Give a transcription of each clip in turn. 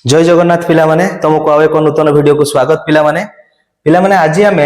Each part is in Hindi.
जय जगन्नाथ पिला माने तुमको आउ एक नूतन वीडियो को स्वागत पिला माने आज आमे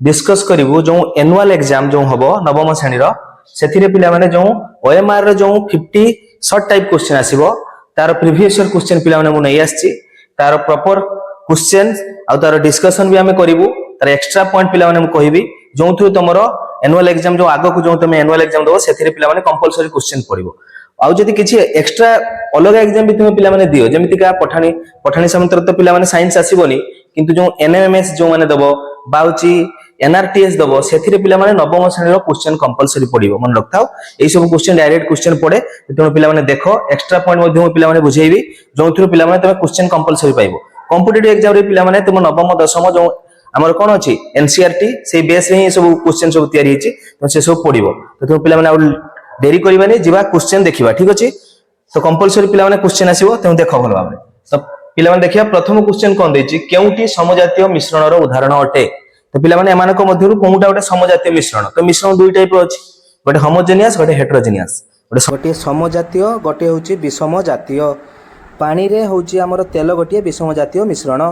डिस्कस करिवु जो एनुअल एग्जाम जो हबो नवम श्रेणी रो सेथिरे पिला माने जो ओएमआर रो जो 50 शॉर्ट टाइप क्वेश्चन आसीबो तार प्रीवियस ईयर क्वेश्चन पिला माने मु नै आछि तार प्रॉपर क्वेश्चन आ तार डिस्कशन भी आमे करिवु तार एक्स्ट्रा पॉइंट पिला माने मु कहिबी जो थु तमरो एनुअल एग्जाम जो आगो को जो तमे एनुअल एग्जाम दो सेथिरे पिला माने कंपलसरी क्वेश्चन पड़िबो आउ जदि किछि एक्स्ट्रा अलग एग्जाम भी तुम पिला माने दियो जेमिति का पठाणी समुद्र तो पिला माने साइंस आसीबोनी किंतु जो एनएमएस जो माने दबो बाउची एनआरटीएस दबो सेथिरे पिला माने नवम श्रेणी रो क्वेश्चन कंपलसरी पड़िबो मन रखताओ एई सब क्वेश्चन डायरेक्ट क्वेश्चन पड़े तुम पिला माने देखो एक्स्ट्रा पॉइंट मध्ये पिला माने बुझेइबी जो थ्रू पिला माने तमे क्वेश्चन कंपलसरी पाइबो कॉम्पिटिटिव एग्जाम रे पिला माने तुम नवम दशम जो हमर कोन अछि एनसीईआरटी से बेस रे ही सब क्वेश्चन सब तयारी हिची तो से सब पड़िबो तो तुम पिला माने देरी करबानी जीवा क्वेश्चन देखिबा ठीक अछि तो कंपलसरी पिला माने क्वेश्चन आसीबो तुम देखो भलो भाबरे तो पिला माने देखिया प्रथम क्वेश्चन कोन देछि केउटी समजातीय मिश्रण रो उदाहरण अटे तो पिला माने एमानक मध्यरु कोउटा गोटे समजातीय मिश्रण तो मिश्रण दुई टाइप रो अछि गोटे होमोजेनियस गोटे हेटेरोजेनियस गोटे समजातीय गोटे होछि विषम जातीय पानी रे होछि हमर तेल गोटे विषम जातीय मिश्रण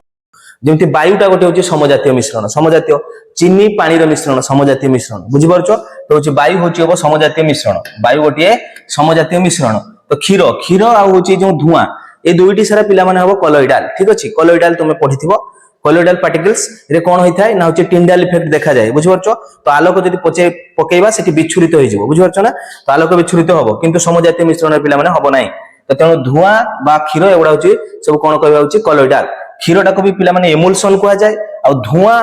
जेमति वायुटा गोटे होछि समजातीय मिश्रण समजातीय चीनी पानी रो मिश्रण समजातीय मिश्रण बुझि परछो तो होछि वायु होछि अब समजातीय मिश्रण वायु गोटे समजातीय मिश्रण तो क्षीर क्षीर आ होछि जो धुआं ए दुईटी सारा पिला माने हबो कॉलॉइडल ठीक अछि कॉलॉइडल तुमे पढिथिबो कॉलॉइडल पार्टिकल्स रे कोन होइथाय ना होछि टिंडाल इफेक्ट देखा जाय बुझि परछो तो आलोक जदि पकेइबा सेठी विच्छुरित होई जिवो बुझि परछो ना तो आलोक विच्छुरित हबो किंतु समजातीय मिश्रण पिला माने हबो नाही तो तेनो धुआं बा क्षीर एगुडा होछि सब कोन कहबा होछि कॉलॉइडल क्षीरटा को भी पिला माने एमुल्सन कुआ जाय आ धुआं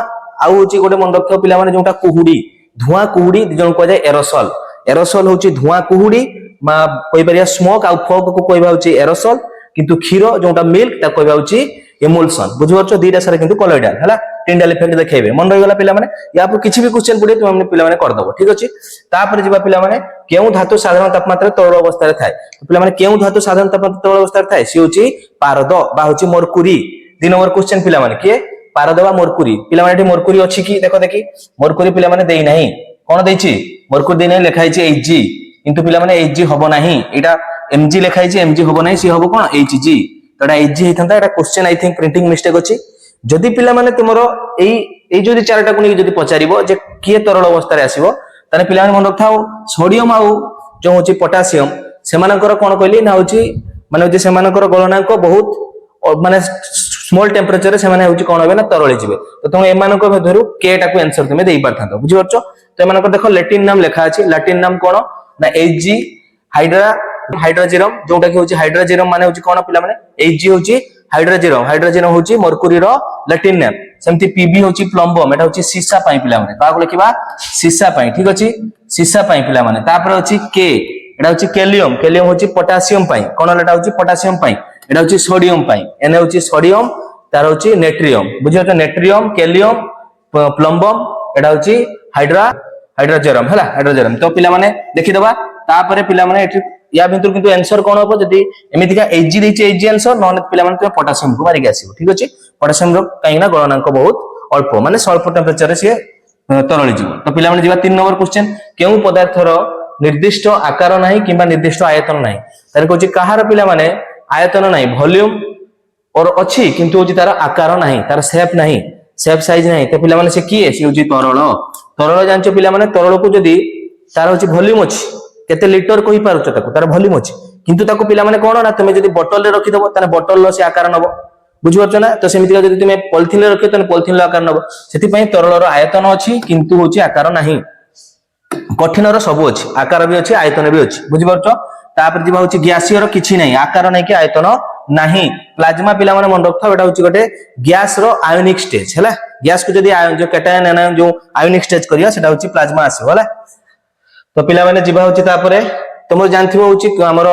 आउ होछि गोटे मन रखियो पिला माने जोटा कुहुडी धुआं कुहुडी दिजन कुआ जाय एरोसॉल एरोसॉल होछि धुआं कुहुडी मा कोइ परिया स्मोक आ फॉग को कहबा होछि एरोसॉल किंतु क्षीर जोटा मिल्क ता कहबा होछि एमुल्सन बुझिवरछो दीटा सारे किंतु कॉलॉइडल हला टिंडाल इफेक्ट देखैबे मन रहि गला पिला माने या पर किछि भी क्वेश्चन पडे तुम पिला माने कर दबो ठीक अछि तापर जिबा पिला माने केउ धातु साधारण तापमात्रा तरल अवस्था रे थाए पिला माने केउ धातु साधारण तापमात्रा तरल अवस्था रे थाए सी होछि पारद बा होछि मरकुरी 3 नंबर क्वेश्चन पिला माने के पारद बा मरकुरी पिला माने मरकुरी अछि की देखो देखि मरकुरी पिला माने देई नाही कोन देइछि मरकुरी देई नाही लेखाइ छि Hg किंतु पिला माने Hg हबो नाही एटा Mg लेखाइ छि Mg हबो नाही सी हबो कोन Hg तडा Hg हेथंता Etah question I think printing mistake अछि जदि पिला माने तुमरो एई जदि चारटा कोनी जदि पचारिबो जे किए तरल अवस्था रे आसीबो तने पिला माने मन रखथाओ सोडियम आउ जो होछि पोटासियम सेमानकर कोन कहली ना होछि माने जे सेमानकर गलनांक बहुत माने स्मॉल टेम्परेचर से माने होछि कोन होबे ना तरळे जिवे तो तुम एमानक मध्यरु के टा को आंसर तुमे देई परथांतो बुझि परछो तो एमानक देखो लैटिन नाम लिखा अछि लैटिन नाम कोन ना Hg हाइड्रोजेरम जोटा कि होछि हाइड्रोजेरम माने होछि कोन पिला माने Hg होछि हाइड्रोजेरम होछि मरकुरी रो लैटिन नेम सेमति Pb होछि प्लम्बम एटा होछि सीसा पई पिला माने काको लिखिबा सीसा पई ठीक अछि सीसा पई पिला माने तापर होछि K एटा होछि कैलियम कैलियम होछि पोटासियम पई कोन लेटा होछि पोटासियम पई एटा होछि सोडियम पई एने होछि सोडियम तार होछि नेट्रियम बुझियो तो नेट्रियम कैलियम प्लम्बम एटा होछि हाइड्रोजेरम हला हाइड्रोजेरम तो पिला माने देखि दबा तापरे पिला माने एठी या भितर किंतु आंसर कोन होबो जदी एमिति का Hg देछि Hg आंसर नन पिला माने तो पोटासियम को मारि आसीबो ठीक अछि पोटासियम रो काइना गणनांक बहुत अल्प माने स्वल्प टेम्परेचर रे से तरळि जिवो तो पिला माने जिवा 3 नंबर क्वेश्चन केउ पदार्थर निर्दिष्ट आकार नाही किबा निर्दिष्ट आयतन नाही तार कहछि कहार पिला माने आयतन नाही वॉल्यूम और अछि किंतु होछि तार आकार नाही तार शेप नाही शेप साइज नाही तो पिला माने से किए से होछि तरल तरल जानचो पिला माने तरल को जदी तार होछि वॉल्यूम अछि केते लिटर कहि पारुछ ताको तार वॉल्यूम अछि किंतु ताको पिला माने कोन ना तमे जदी बोतल रे रखि दबो ताने बोतल लो से आकार नबो बुझि परछ ना तो सेमिति का जदी तुमे पॉलिथिन रे रखि तने पॉलिथिन लो आकार नबो सेति पई तरल रो आयतन अछि किंतु होछि आकार नाही कठिन रो सब अछि आकार भी अछि आयतन भी अछि बुझि परछ तापर जिबा होछि गैसीय रो किछि नाही आकार नाही कि आयतन नाही प्लाज्मा पिला माने मन रखथाव एटा होछि गोटे गैस रो आयोनिक स्टेज हैला गैस को जदी जो कैटायन एनायन जो आयोनिक स्टेज करिया सेटा होछि प्लाज्मा आसी होला तो पिला माने जिबा होछि तापरे तुम जानथिबो होछि हमर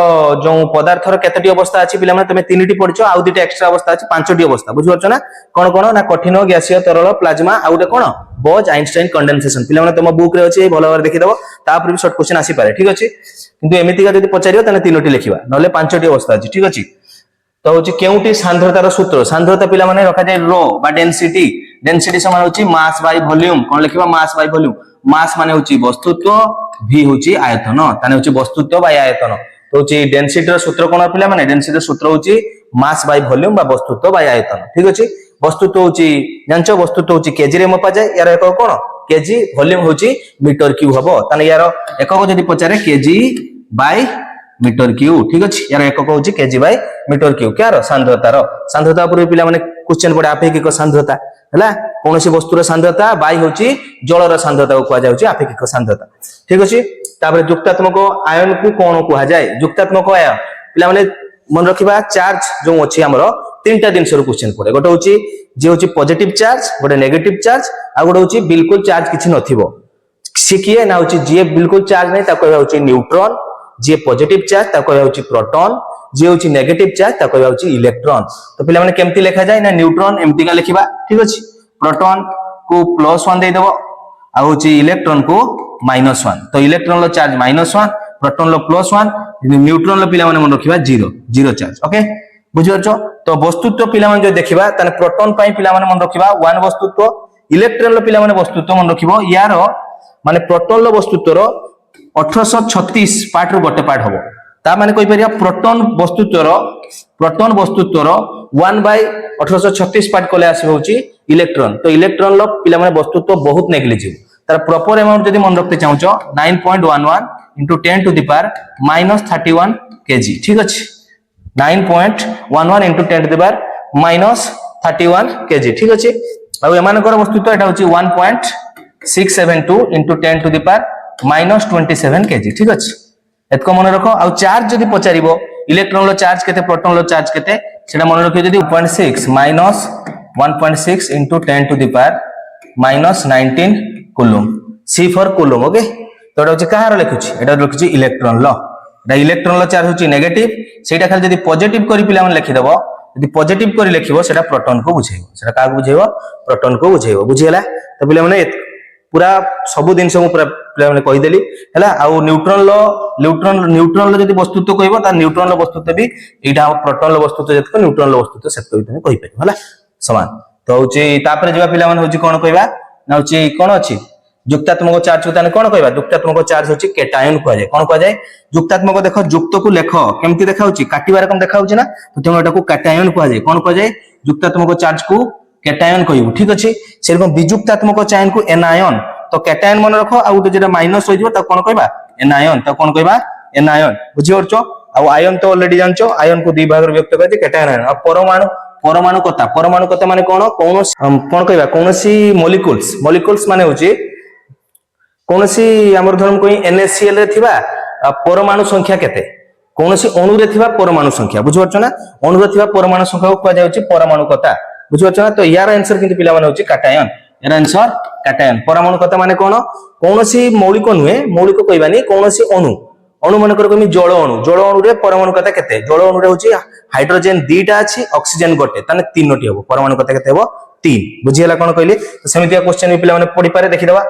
जो पदार्थर केतेटी अवस्था अछि पिला माने तमे तीनटी पढिछो आउ दुटा एक्स्ट्रा अवस्था अछि पांचटी अवस्था बुझि परछ ना कोन कोन ना कठिन गैसीय तरल प्लाज्मा आउ दे कोन बोज आइंस्टाइन कंडेंसेशन पिला माने तुम बुक रे अछि भलो भाबरे देखि दबो तापर भी शॉर्ट क्वेश्चन आसी पारे ठीक अछि किंतु एमिति का जदी पचारियो तने तीनटी लिखिबा नले पांचटी अवस्था अछि ठीक अछि तो होछि केउटी सांद्रतार सूत्र सांद्रता पिला माने रखा जाय रो बा डेंसिटी डेंसिटी समान होछि मास बाय वॉल्यूम कोन लिखिबा मास बाय वॉल्यूम मास माने होछि वस्तुत्व v होछि आयतन ताने होछि वस्तुत्व बाय आयतन तो होची डेंसिटी रो सूत्र कोन पिला माने डेंसिटी रो सूत्र होची मास बाय वॉल्यूम बा वस्तुत्व बाय आयतन ठीक अछि वस्तुत्व होची जानचो वस्तुत्व होची केजी रे मपा जाय यार एकक कोन केजी वॉल्यूम होची मीटर क्यूब हबो ताने यार एकक जदी पचारे केजी बाय मीटर क्यूब ठीक अछि यार एकक होची केजी बाय मीटर क्यूब क्यार सांद्रता पर पिला माने क्वेश्चन पडे आपेक्षिक सांद्रता हला कोनोसी वस्तुर सांद्रता बाय होची जलर सांद्रता को कुआ जाउची आपेक्षिक सांद्रता ठीक अछि तापर युक्तात्मक आयन को कोन कुआ जाय युक्तात्मक आयन पिला माने मन रखिबा चार्ज जो अछि हमरो तीनटा दिन से क्वेश्चन पडे गोटे होची जे होची पॉजिटिव चार्ज गोटे नेगेटिव चार्ज आ गोटे होची बिल्कुल चार्ज किछि नथिबो से किए ना होची जे बिल्कुल चार्ज नै ता कहबा होची न्यूट्रॉन जे पॉजिटिव चार्ज ता कहबा होची प्रोटॉन जे होची नेगेटिव चार्ज ता कहबा होची इलेक्ट्रॉन तो पिला माने केमती लिखा जाय ना न्यूट्रॉन एमती का लिखिबा ठीक अछि प्रोटॉन को +1 दे देबो आ होची इलेक्ट्रॉन को -1 तो इलेक्ट्रॉन लो चार्ज -1 प्रोटॉन लो +1 न्यूट्रॉन लो पिला माने मन रखिबा 0 चार्ज ओके बुझियरछो तो वस्तुत्व पिला माने जो देखिबा तने प्रोटॉन पई पिला माने मन रखिबा 1 वस्तुत्व इलेक्ट्रॉन लो पिला माने वस्तुत्व मन रखिबो यार माने प्रोटॉन लो वस्तुत्व रो 1836 पार्ट रो गोटे पार्ट हबो ता माने कोइ परिया प्रोटॉन वस्तुत्व रो 1/1836 पार्ट कोले आसी होची इलेक्ट्रॉन तो इलेक्ट्रॉन लो पिला माने वस्तुत्व बहुत नेग्लिजिबल तार प्रॉपर अमाउंट जदी मन रखते चाहछो 9.11 into 10 to the power -31 kg ठीक अछि 9.11 into 10 to the power -31 kg ठीक अछि आ एमानकर वस्तुत्व एटा होची 1.672 into 10 to the power -27 kg ठीक अछि एतको मन रखो आ चार्ज जदी पचारिबो इलेक्ट्रॉन लो चार्ज केते प्रोटॉन लो चार्ज केते सेटा मन रखियो जदी 1.6 into 10 to the power -19 coulomb C for coulomb okay तो एटा होची कहार लिखुची एटा लिखुची इलेक्ट्रॉन लो एटा इलेक्ट्रॉन लो चार्ज होची नेगेटिव सेटा खाली जदी पॉजिटिव करी पिला मन लिखि दबो जदी पॉजिटिव करी लिखिबो सेटा प्रोटॉन को बुझेइबो सेटा का बुझेइबो प्रोटॉन को बुझेइबो बुझियला तो पिला माने पूरा सब दिन से पूरा पिला माने कहि देली हला आ न्यूट्रॉन लो जदी वस्तुत्व कहबो ता न्यूट्रॉन लो वस्तुत्व भी एटा प्रोटॉन लो वस्तुत्व जतको न्यूट्रॉन लो वस्तुत्व सेतको भी कहि परिबो हला समान तो होची तापर जेबा पिला माने होची कोन कहबा ना होची कोन अछि युक्तात्मक चार्ज को ताने कोन कहबा युक्तात्मक चार्ज होची केटायन को जाय कोन को जाय युक्तात्मक देखो युक्त को लेखो केमती देखा होची काटिबार कोन देखा होची ना तो तेम एटा को केटायन को जाय कोन को जाय युक्तात्मक चार्ज को केटायन कहबो ठीक अछि सेरकम वियुक्तात्मक चार्ज को एनायन तो केटायन मन रखो आ उटे जेटा माइनस होइजो त कोन कहबा एनायन तो कोन कहबा एनायन बुझियरछो आ आयन तो ऑलरेडी जानछो आयन को दुई भाग रे व्यक्त करते केटायन आयन आ परमाणु कता माने कोन कहबा कोनसी मॉलिक्यूल्स माने होची कोनसी हमर धर्म कोइ NaCl रे थिबा परमाणु संख्या केते कोनसी अणु रे थिबा परमाणु संख्या बुझिवरछ ना अणु रे थिबा परमाणु संख्या को कहै जाउची परमाणु कता बुझिवरछ ना तो यार आंसर किंतु पिला माने होची काटायन यार आंसर काटायन परमाणु कता माने कोन कोनसी मौलिक नुहे मौलिक कहबानी कोनसी अणु माने कर कमी जल अणु रे परमाणु कता केते जल अणु रे होची हाइड्रोजन दुईटा अछि ऑक्सीजन गोटे ताने तीनोटी हबो परमाणु कता केते हबो 3 बुझियला कोन कहली तो सेमितिया क्वेश्चन भी पिला माने पढि पारे देखि देबा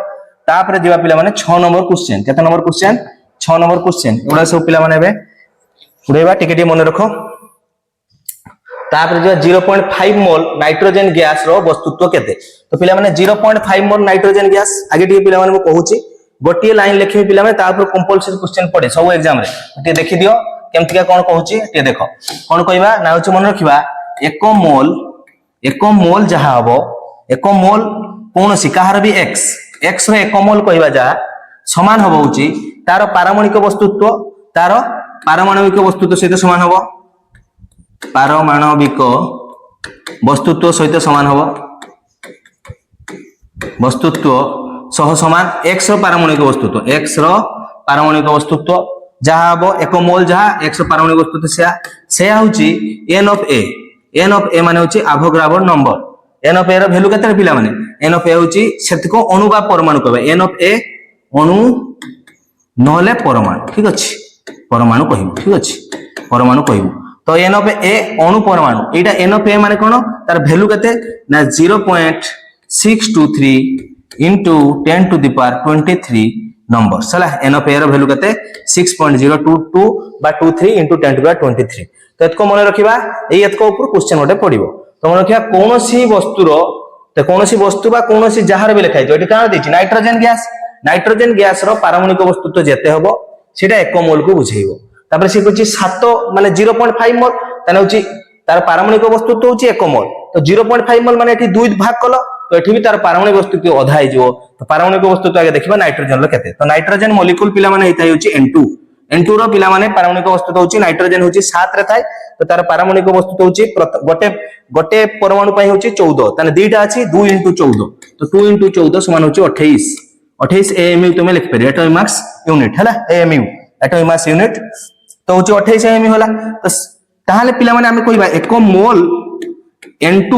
तापर जीवा पिला माने 6 नंबर क्वेश्चन केते नंबर क्वेश्चन 6 नंबर क्वेश्चन एडा सब पिला माने बे पुरेबा टिके मन रखो तापर जो 0.5 मोल नाइट्रोजन गैस रो वस्तुत्व केते तो पिला माने 0.5 मोल नाइट्रोजन गैस आगे टिके पिला माने को कहूची गोटिए लाइन लिखिबे पिला माने तापर कंपलसरी क्वेश्चन पड़े सब एग्जाम रे टे देखि दियो केमतिका कोन कहूची टे देखो कोन कहबा ना होची मन रखिबा 1 मोल जहा हबो 1 मोल कोनसी कहार भी x रे 1 मोल कहबा जा समान हबो होची तार पारमाणविक वस्तुत्व सहित समान हबो पारमाणविक वस्तुत्व सहित समान हबो वस्तुत्व सह समान x रो पारमाणविक वस्तुत्व जहा हबो 1 मोल जहा x रो पारमाणविक वस्तुत्व से होची n ऑफ a माने होची Avogadro number n of a rho value केते पिला माने n ऑफ a होची सेतको अणु बा परमाणु कहबे n ऑफ a अणु नहले परमाणु ठीक अछि परमाणु कहिबो ठीक अछि परमाणु कहिबो तो n ऑफ a अणु परमाणु एटा n ऑफ a माने कोन तार वैल्यू केते ना 0.623 into 10 to the power 23 number सला n of a rho value केते 6.022 बा 23 into 10 to the power 23 तो एतको मन रखिबा एई एतको ऊपर क्वेश्चन होटे पडिबो तो मन रखिया कोनोसी वस्तु बा कोनोसी जहार भी लिखाइ एटी कान देछि नाइट्रोजन गैस रो पारमाणविक वस्तुत्व जेते हबो सेटा 1 मोल को बुझाइबो तापर से कहछि 7 माने 0.5 मोल ताने होछि तार पारमाणविक वस्तुत्व होछि 1 मोल तो 0.5 मोल माने एठी 2 भाग कलो तो एठी भी तार पारमाणविक वस्तुत्व अधा हे जिवो तो पारमाणविक वस्तुत्व आगे देखिबा नाइट्रोजन रो केते तो नाइट्रोजन मॉलिक्यूल पिला माने हेताइ होछि N2 रो पिला माने पारमाणविक वस्तुत्व होछि नाइट्रोजन होछि 7 रे थाए तो तार पारमाणविक वस्तुत्व होछि गोटे परमाणु पई होछि 14 ताने दुईटा अछि 2 * 14 तो 2 * 14 समान होछि 28 AMU तुमे लिख परिया एटॉमिक मास यूनिट हला AMU एटॉमिक मास यूनिट तो होछि 28 AMU होला तो ताहाले पिला माने हमें कहबा 1 मोल N2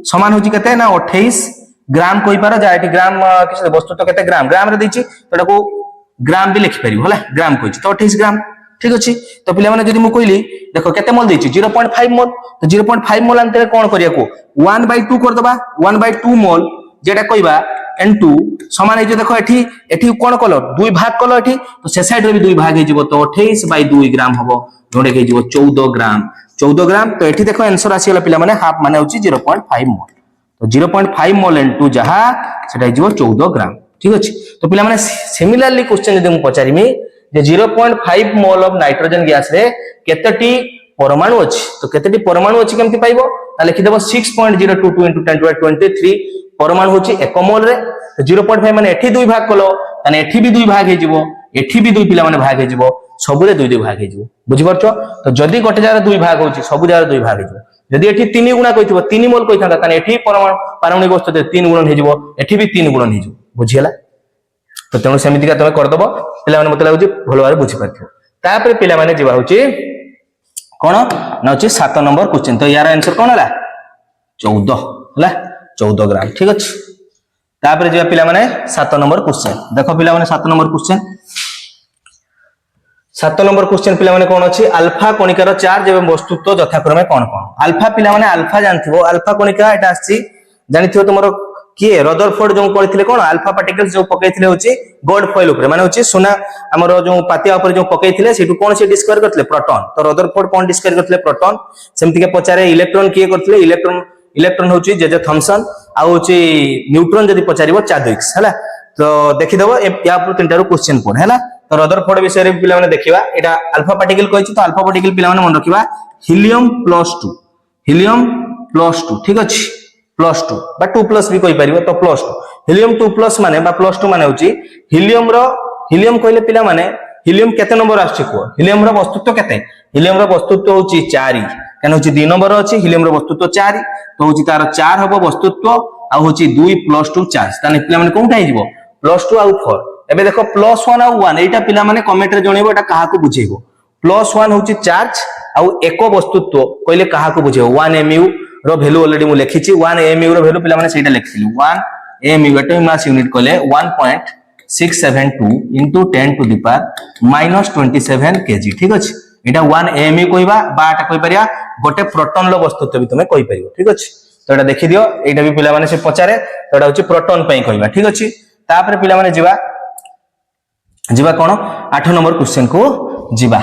समान होछि केते ना 28 ग्राम कोइ पारा जा एटी ग्राम किस वस्तु तो केते ग्राम रे दैछि तोडा को ग्राम भी लिखि परिबो हला ग्राम कोछि तो 28 ग्राम ठीक अछि तो पिला माने जदि मु कहली देखो केते मोल दैछि 0.5 मोल तो 0.5 मोल अंतरे कोन करिया को 1/2 कर दबा 1/2 मोल जेटा कहबा N2 समान हे जे देखो एठी कोन कलो 2 भाग कलो एठी तो से साइड रे भी 2 भाग हे जिवो तो 28/2 ग्राम हबो जोडे के जिवो 14 ग्राम तो एठी देखो आंसर आसीला पिला माने हाफ माने होछि 0.5 मोल तो 0.5 मोल N2 जहा सेटा जिवो 14 ग्राम ठीक अछि तो पिला माने सिमिलरली क्वेश्चन जदि मु पचारिमी जे 0.5 मोल ऑफ नाइट्रोजन गैस रे केतेटी परमाणु अछि तो केतेटी परमाणु अछि केमति पाइबो ता लिखि देबो 6.022 * 10^23 परमाणु होछि 1 मोल रे तो 0.5 माने एठी 2 भाग कलो ताने एठी भी 2 भाग हे जिवो एठी भी 2 पिला माने भाग हे जिवो सबुरे 2 भाग हे जिवो बुझि परछो तो जदि गोटे जारा 2 भाग होछि सबु जारा 2 भाग हे जिवो जदि एठी 3 गुणा कहितबो 3 मोल कहिथांता ताने एठी परमाणु पारमाणविक वस्तु 3 गुणन हे जिवो एठी भी 3 गुणन हे जिवो बुझियला तो तेणु सेमिति का तमे कर दबो पिला माने मते लागुची भलो बारे बुझि परथियो तापर पिला माने जिवा होची कोन ना होची 7 नंबर क्वेश्चन तो यार आंसर कोन हला 14 हला 14 ग्राम ठीक अछि तापर जिवा पिला माने 7 नंबर क्वेश्चन देखो पिला माने 7 नंबर क्वेश्चन 7 नंबर क्वेश्चन पिला माने कोन अछि अल्फा कणिकार चार्ज एवं वस्तुत्व यथाक्रमे कोन अल्फा पिला माने अल्फा जानथिबो अल्फा कणिका एटा आछि जानिथिबो तुमरो किए रदरफोर्ड जो करथिले कोन अल्फा पार्टिकल्स जो पकेइथिले होची गोल्ड फॉइल ऊपर माने होची सोना हमरो जो पातिया ऊपर जो पकेइथिले सेटु कोन से डिस्कवर करथिले प्रोटॉन तो रदरफोर्ड कोन डिस्कवर करथिले प्रोटॉन सेमति के पचारे इलेक्ट्रॉन किए करथिले इलेक्ट्रॉन होची जे थॉमसन आ होची न्यूट्रॉन जदी पचारिबो चार्ल्स हला तो देखि देबो या पर तीनटा क्वेश्चन पढ हला तो रदरफोर्ड विषय रे पिला माने देखिबा एटा अल्फा पार्टिकल कहछि तो अल्फा पार्टिकल पिला माने मन रखिबा हीलियम प्लस 2 ठीक अछि +2 बा 2+ भी कहि परिबो तो +2 हीलियम 2+ माने बा +2 माने होची हीलियम कहले पिला माने हीलियम केते नंबर आछि को हीलियम रो वस्तुत्व केते हीलियम रो वस्तुत्व होची 4 कान होची 2 नंबर अछि हीलियम रो वस्तुत्व 4 तो होची तार 4 हबो वस्तुत्व आ होची 2 + 2 चार्ज ताने पिला माने कोनटा हिजबो +2 आ 4 एबे देखो +1 आ 1 एटा पिला माने कमेंट रे जणेबो एटा काहा को बुझेबो +1 होची चार्ज आ एक वस्तुत्व कहले काहा को बुझेबो 1 mu रो वैल्यू ऑलरेडी मु लिखिछि 1 mu रो वैल्यू पिला माने सेटा लिखिलु 1 mu एटॉमिक मास यूनिट कहले 1.672 into 10 to the power -27 kg ठीक अछि एटा 1 mu कहबा बा एटा कहि परिया गोटे प्रोटॉन लो वस्तुत्व भी तुमे कहि परियो ठीक अछि तो एटा देखि दियो एटा भी पिला माने से पचारे तो एटा होछि प्रोटॉन पई कहबा ठीक अछि तापर पिला माने जिबा कोन 8 नंबर क्वेश्चन को जिबा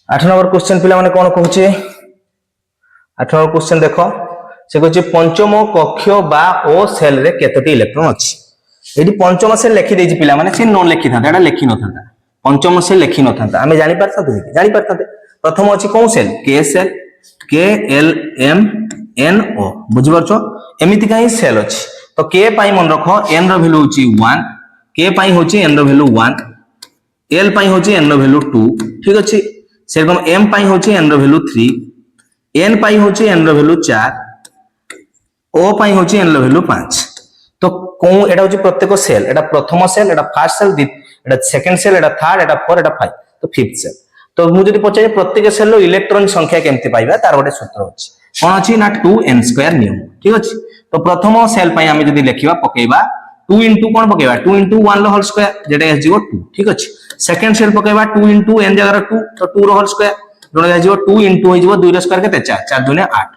8 नंबर क्वेश्चन पिला माने कोन कहूची 8 नंबर क्वेश्चन देखो से कहूची पंचम कक्ष बा ओ सेल रे केतोटी इलेक्ट्रॉन अछि एडी पंचम सेल लिखि देछि पिला माने से नोन लिखि थांता एटा लिखि न थांता पंचम सेल लिखि न थांता हमें जानि परता तुमि जानि परता प्रथम अछि कोन सेल के सेल के एल एम एन ओ बुझि परछो एमिति काई सेल अछि तो के पाई मन रखो एन रो वैल्यू होची 1 के पाई होची एन रो वैल्यू 1 एल पाई होची एन रो वैल्यू 2 ठीक अछि सेरकम m पाई होची n रो वैल्यू 3 n पाई होची n रो वैल्यू 4 o पाई होची n रो वैल्यू 5 तो को एटा होची प्रत्येक सेल एटा प्रथम सेल एटा फर्स्ट सेल एटा सेकंड सेल एटा थर्ड एटा फोर एटा 5 तो फिफ्थ सेल तो मु जदी पचारे प्रत्येक सेल रो इलेक्ट्रॉन संख्या केमति पाइबा तार गोटे सूत्र अछि कोन अछि ना 2n² नियम ठीक अछि तो प्रथम सेल पई हम जदी लेखिबा पकेबा 2 into कोन पकेबा 2 into 1 लो होल स्क्वायर जेटा आसीबो 2 ठीक अछि सेकंड सेल पकेबा 2 into n जगह 2 तो 2 रो होल स्क्वायर जोडा आसीबो 2 into होइबो 2 रो स्क्वायर केते 4 4 दुने 8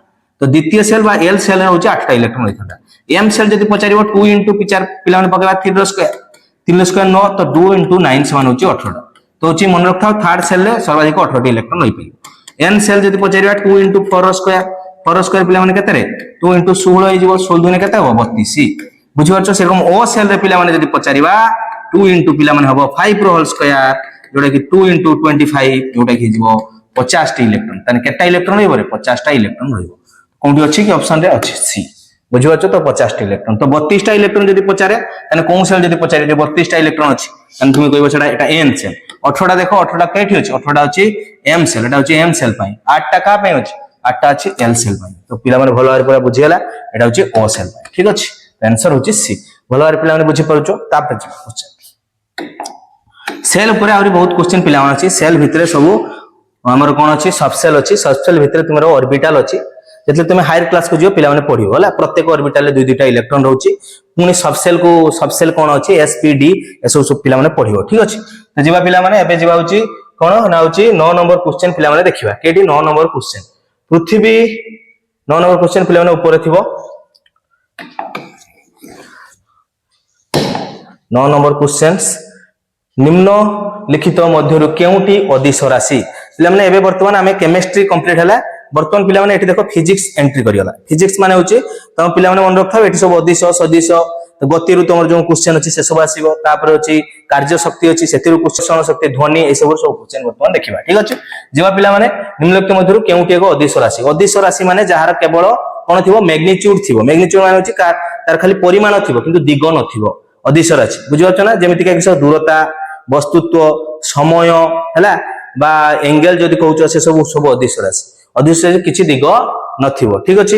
तो द्वितीय सेल बा एल सेल होची 8 टा इलेक्ट्रॉन होइथांता एम सेल जदी पचारिबो 2 into पिचार पिला माने पकेबा 3 रो स्क्वायर 9 तो 2 into 9 समान होची 18 तो होची मन रखथाओ थर्ड सेल रे सर्वाधिक 18 टी इलेक्ट्रॉन होई पई एन सेल जदी पचारिबा 2 into 4 रो स्क्वायर पिला माने केते रे 2 into 16 होइबो 16 दुने केते हो 32 बुझिवरछ सेरकम ओ सेल रे पिला माने जदी पचारिबा 2 into पिला माने हबो 5 रो होल स्क्वायर जोटा कि 2 into 25 जोटा कि हिजबो 50 टी इलेक्ट्रॉन तने केटा इलेक्ट्रॉन होइबो रे 50 टा इलेक्ट्रॉन होइबो कोंडी अछि कि ऑप्शन रे अछि सी बुझियो तो 50 टा इलेक्ट्रॉन तो 32 टा इलेक्ट्रॉन जदी पचारे तने कोन सेल जदी पचारे जे 32 टा इलेक्ट्रॉन अछि तने तुमे कहबो सेटा एटा एन सेल 18 टा देखो 18 टा केठी अछि 18 टा अछि एम सेल एटा अछि एम सेल पई 8 टा का पई अछि 8 टा अछि एल सेल पई तो पिला माने भलो आरे पूरा बुझियला एटा अछि ओ सेल पई ठीक अछि आंसर अछि सी भलो आरे पिला माने बुझि परछो तापर सेल ऊपर आउरी बहुत क्वेश्चन पिला माने अछि सेल भितरे सब हमर कोन अछि सबसेल भितरे तुमरो ऑर्बिटल अछि जेतले तुम हायर क्लास को जियो पिला माने पढियो होला प्रत्येक ऑर्बिटल ले 2-2 टा इलेक्ट्रॉन रहउची पुनी सबसेल कोन अछि sp_d एसो सब पिला माने पढियो ठीक अछि त जिबा पिला माने एबे जिबा होची कोन ना होची 9 नंबर क्वेश्चन पिला माने देखिबा केडी 9 नंबर क्वेश्चन पृथ्वी 9 नंबर क्वेश्चन पिला माने ऊपर थिबो 9 नंबर क्वेश्चंस निम्न लिखित मध्यरु केउटी अदिश राशि पिला माने एबे वर्तमान हमें केमिस्ट्री कंप्लीट हला वर्तमान पिला माने एठी देखो फिजिक्स एंट्री करियला फिजिक्स माने होची तम पिला माने मन रखथाव एठी सब अदिश सदिश गति रु तमर जो क्वेश्चन अछि से सब आसीबो तापर होची कार्य शक्ति अछि सेतिरु क्वेश्चन शक्ति ध्वनि ए सब क्वेश्चन वर्तमान देखिबा ठीक अछि जेबा पिला माने निम्नलिखित मध्यरु केउटी एक अदिश राशि माने जहार केवल कोन थिबो मैग्नीट्यूड माने होची तार खाली परिमाण थिबो किंतु दिग नथिबो अदिश राशि बुझियो ना जेमिति कि किछ दूरता वस्तुत्व समय हैला बा एंगल जदी कहउछ से सब अदिश राशि किछि दिग नथिबो ठीक अछि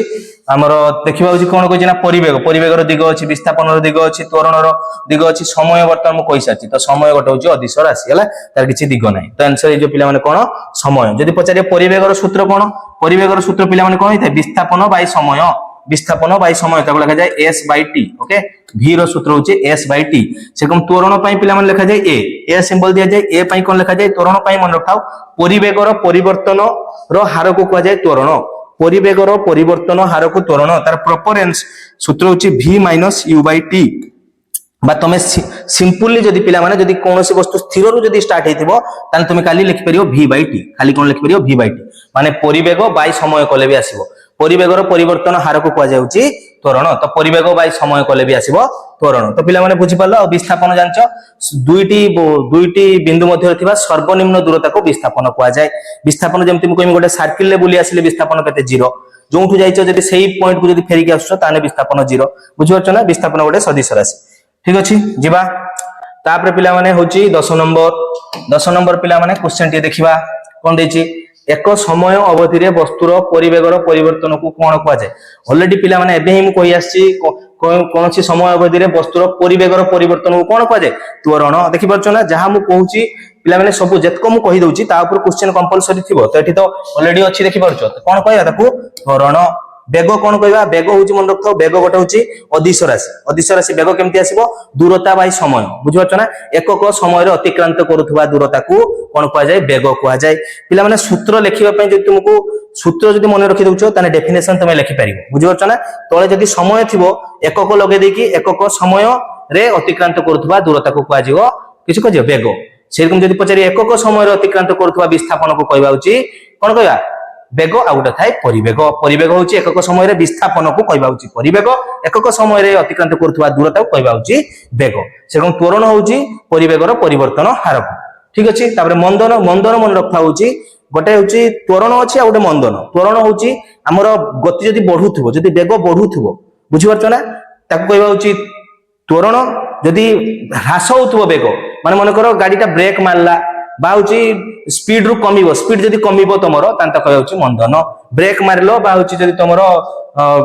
हमर देखिबा होची कोन कहै ना परिवेगर दिग अछि विस्थापनर दिग अछि त्वरणर दिग अछि समय वर्तमान म कहि साची तो समय गट होची अदिश राशि हैला तार किछि दिग नै तो आंसर जो पिला माने कोन समय जदी पचारे परिवेगर सूत्र पिला माने कोन हितै विस्थापन बाय समय ताको लिखा जाय s/t ओके v रो सूत्र होची s/t से कम त्वरण पई पिला माने लिखा जाय a सिंबल दिया जाय a पई कोन लिखा जाय त्वरण पई मन रखाओ परिवेगर परिवर्तन रो हार को कह जाय त्वरण परिवेगर परिवर्तन हार को त्वरण तार प्रॉपर सूत्र होची v - u/t बा तमे सिंपली जदी पिला माने जदी कोनोसी वस्तु स्थिर रु जदी स्टार्ट हेतिबो तान तुमे काली लिखि परियो v/t खाली कोन लिखि परियो v/t माने परिवेग बाय समय कले भी आसीबो परिवेगर परिवर्तन हार को कह जाउची त्वरण तो परिवेग बाय समय कले भी आसीबो त्वरण तो पिला माने बुझि पालो विस्थापन जानचो दुईटी बिंदु मध्य थिबा सर्वनिम्न दूरता को विस्थापन कह जाय विस्थापन जेमति म कहिम गोटे सर्किल ले बुली आसीले विस्थापन केते 0 जोंठु जाइचो जदी सेही पॉइंट को जदी फेरी के आसछो ताने विस्थापन 0 बुझि परछो ना विस्थापन गोटे सदिश राशि ठीक अछि जिबा तापर पिला माने होची 10 नंबर पिला माने क्वेश्चन टी देखिबा कोन देची एक समय अवधि रे वस्तुर परिवेगर परिवर्तन को कोन कह जाय ऑलरेडी पिला माने एबे ही मु कहि आछि कोनसी समय अवधि रे वस्तुर परिवेगर परिवर्तन को कोन कह जाय त्वरण देखि परछो ना जहा मु कहूची पिला माने सब जेतको मु कहि दउची ता ऊपर क्वेश्चन कंपलसरी थिबो तो एठी तो ऑलरेडी अछि देखि परछो कोन कहया ताकू त्वरण बेग कोन कहबा बेग होची मन रखथो बेग गोटे होची अदिश राशि बेग केमति आसीबो दूरता बाय समय बुझि परछो ना एकक समय रे अतिक्रांत करूथबा दूरता को कोन कह जाय बेग कह जाय पिला माने सूत्र लेखिबा पय जे तुमको सूत्र जदी मन रखि दउछो ताने डेफिनेशन तमे लेखि परिबो बुझि परछो ना तळे जदी समय थिबो एकक लगे देकी एकक समय रे अतिक्रांत करूथबा दूरता को कह जिवो किछु कह जिवो बेग सेरकम जदी पचारि एकक समय रे अतिक्रांत करूथबा विस्थापन को कहबा उची कोन कहबा बेग आ गोटे थाए परिवेग होची एकक समय रे विस्थापन को कहबा उची परिवेग एकक समय रे अतिक्रांत करूथबा दूरता को कहबा उची बेग सेरकम त्वरण होची परिवेगर परिवर्तन हार को ठीक अछि तापर मंदन मन रखा होची गोटे होची त्वरण अछि आ गोटे मंदन त्वरण होची हमर गति जदी बढ़ुथबो जदी बेग बढ़ुथबो बुझि परछो ना ताको कहबा होची त्वरण जदी ह्रास होथबो बेग माने मन करो गाडीटा ब्रेक मारला बाउची स्पीड रु कमिबो स्पीड जदी कमिबो तमरो तांता कहय होची मंदन ब्रेक मारलो बाउची जदी तमरो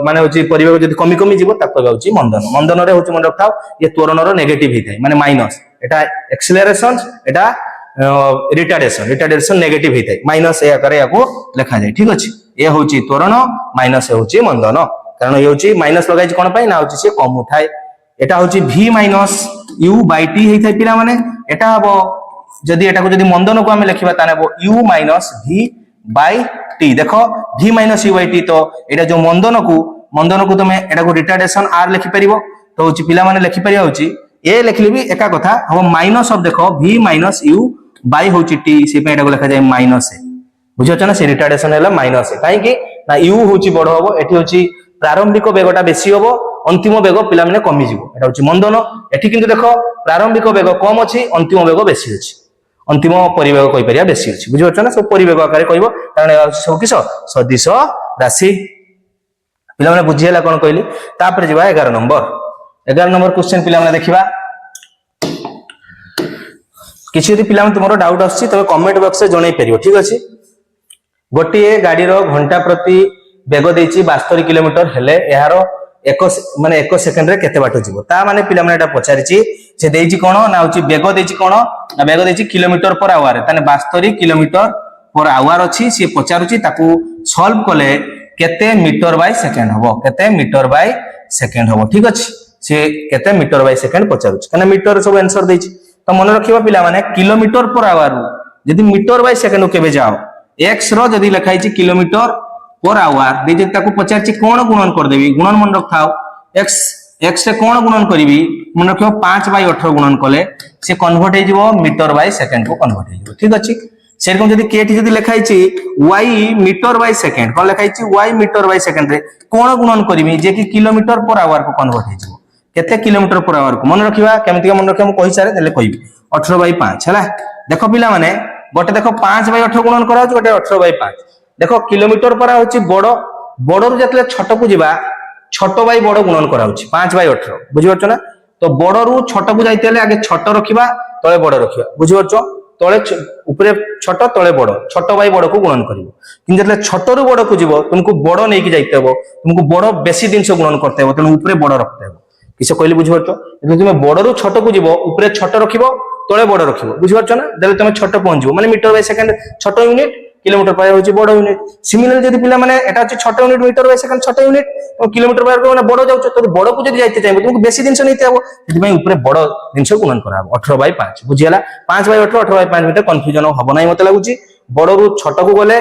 माने होची परिवेग जदी कमी जिवो ता कहय होची मंदन रे होची मन रखाव ये त्वरण रो नेगेटिव हिथाय माने माइनस एटा एक्सेलरेशन एटा रिटार्डेशन नेगेटिव हिथाय माइनस ए आकारे याको लिखा जाय ठीक अछि ए होची त्वरण माइनस होची मंदन कारण ये होची माइनस लगाइ कोन पय ना होची से कम उठाय एटा होची v - u/t हिथाय पिला माने एटा हबो जदी एटा को जदी मंदन को हम लिखिबा ताने हबो u - v/t देखो v - u/t तो एटा जो मंदन को तमे एटा को रिटार्डेशन r लिखि परिबो तो होची पिला माने लिखि परिया होची ए लिखली भी एका कथा हबो माइनस ऑफ देखो v - u/ होची t से पे एटा को लिखा जाय माइनस ए बुझियो छ ना से रिटार्डेशन हैला माइनस ए काहे कि ना u होची बड़ हबो एठी होची प्रारंभिक बेगटा बेसी हबो अंतिम बेग पिला माने कमी जिवो एटा होची मंदन एठी किंतु देखो प्रारंभिक बेग कम अछि अंतिम बेग बेसी अछि अंतिम परिवेग कहि परिया बेसी अछि बुझि परछ ना सब परिवेग आकार कहबो कारण एहा सब किस सदिश राशि पिला माने बुझियला कोन कहली तापर जिबा 11 नंबर क्वेश्चन पिला माने देखिबा किछि यदि पिला तुमरो डाउट आछि तबे कमेंट बॉक्स रे जणाई परियो ठीक अछि गोटिए गाड़ी रो घंटा प्रति बेग देछि 72 किलोमीटर हेले एहारो माने 1 सेकंड रे केते बाट जिवो ता माने पिला माने एटा पचारिछि से देछि कोन ना होछि बेग देछि कोन ना बेग देछि किलोमीटर पर आवर ताने 72 किलोमीटर पर आवर अछि से पचारुछि ताकू सॉल्व कले केते मीटर बाय सेकंड हबो केते मीटर बाय सेकंड हबो ठीक अछि से केते मीटर बाय सेकंड पचारुछि कने मीटर सब आंसर देछि तो मन रखिबा पिला माने किलोमीटर पर आवर यदि मीटर बाय सेकंड केबे जाओ x रो यदि लिखाई छि किलोमीटर पर आवर दे जे ताकू पचार छि कोन गुणन कर देबी गुणन मन रखाओ x से कोन गुणन करिवि मन रखियो 5 बाय 18 गुणन कले से कन्वर्ट हे जिवो मीटर बाय सेकंड को कन्वर्ट हे जिवो ठीक अछि सेरकम यदि k टी यदि लिखाई छि y मीटर बाय सेकंड कोन लिखाई छि y मीटर बाय सेकंड रे कोन गुणन करिवि जे कि किलोमीटर पर आवर को कन्वर्ट हे जिवो केते किलोमीटर पर आवर को मन रखिबा केमति मन रखिबा म कहि सारे देले कहिबी 18 बाय 5 हैला देखो पिला माने गोटे देखो 5 बाय 18 गुणन करा गोटे 18 बाय 5 देखो किलोमीटर पर होची बड़ बड़ रु जतले छोट को जिबा छोट बाय बड़ गुणन करा होची 5 बाय 18 बुझि परछ ना तो बड़ रु छोट को जाइतेले आगे छोट रखिबा तळे बड़ रखिबा बुझि परछ तळे ऊपरे छोट तळे बड़ छोट बाय बड़ को गुणन करिवो किन जतले छोट रु बड़ को जिवो तुमको बड़ नै कि जाइते हो तुमको बड़ बेसी दिन से गुणन करते हो तने ऊपरे बड़ रखते हो किसे कहली बुझि परछ यदि तुमे बड़ रु छोट को जिवो ऊपरे छोट रखिबो तळे बड़ रखिबो बुझि परछ ना देले तुमे छोट पहुंचबो माने मीटर बाय सेकंड छोट यूनिट किलोमीटर पर होची बड़ यूनिट सिमिलर जदि पिला माने एटा होची छोट यूनिट मीटर बाय सेकंड छोट यूनिट और किलोमीटर पर माने बड़ जाउछ तो बड़ को जदि जाइते चाहिबो तुमको बेसी दिन से नैते हबो जदि भाई ऊपरे बड़ दिन से गुणन कराबो 18 बाय 5 बुझियला 5 बाय 18 18 बाय 5 मीटर कंफ्यूजन हबो नै मते लागुची बड़ रु छोट को गले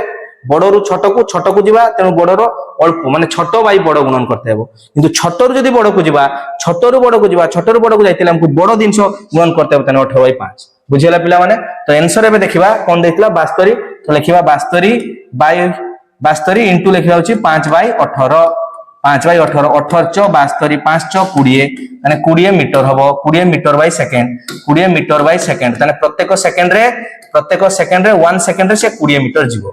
बड़ रु छोट को जिबा तेनु बड़ रो अल्प माने छोट बाय बड़ गुणन करते हबो किंतु छोट रु जदि बड़ को जिबा छोट रु बड़ को जिबा छोट रु बड़ को जाइतेला हमको बड़ दिन से गुणन करते हबो तने 18 बाय 5 बुझियला पिला माने तो आंसर एबे देखिबा कोन देइतला 72 तो लिखिबा 72 इनटू लिखिबा होची 5 बाय 18 5 बाय 18 18 च 72 5 च 20 माने 20 मीटर हबो 20 metre by second 20 metre by second ताने प्रत्येक सेकंड रे 1 सेकंड रे से 20 मीटर जीवो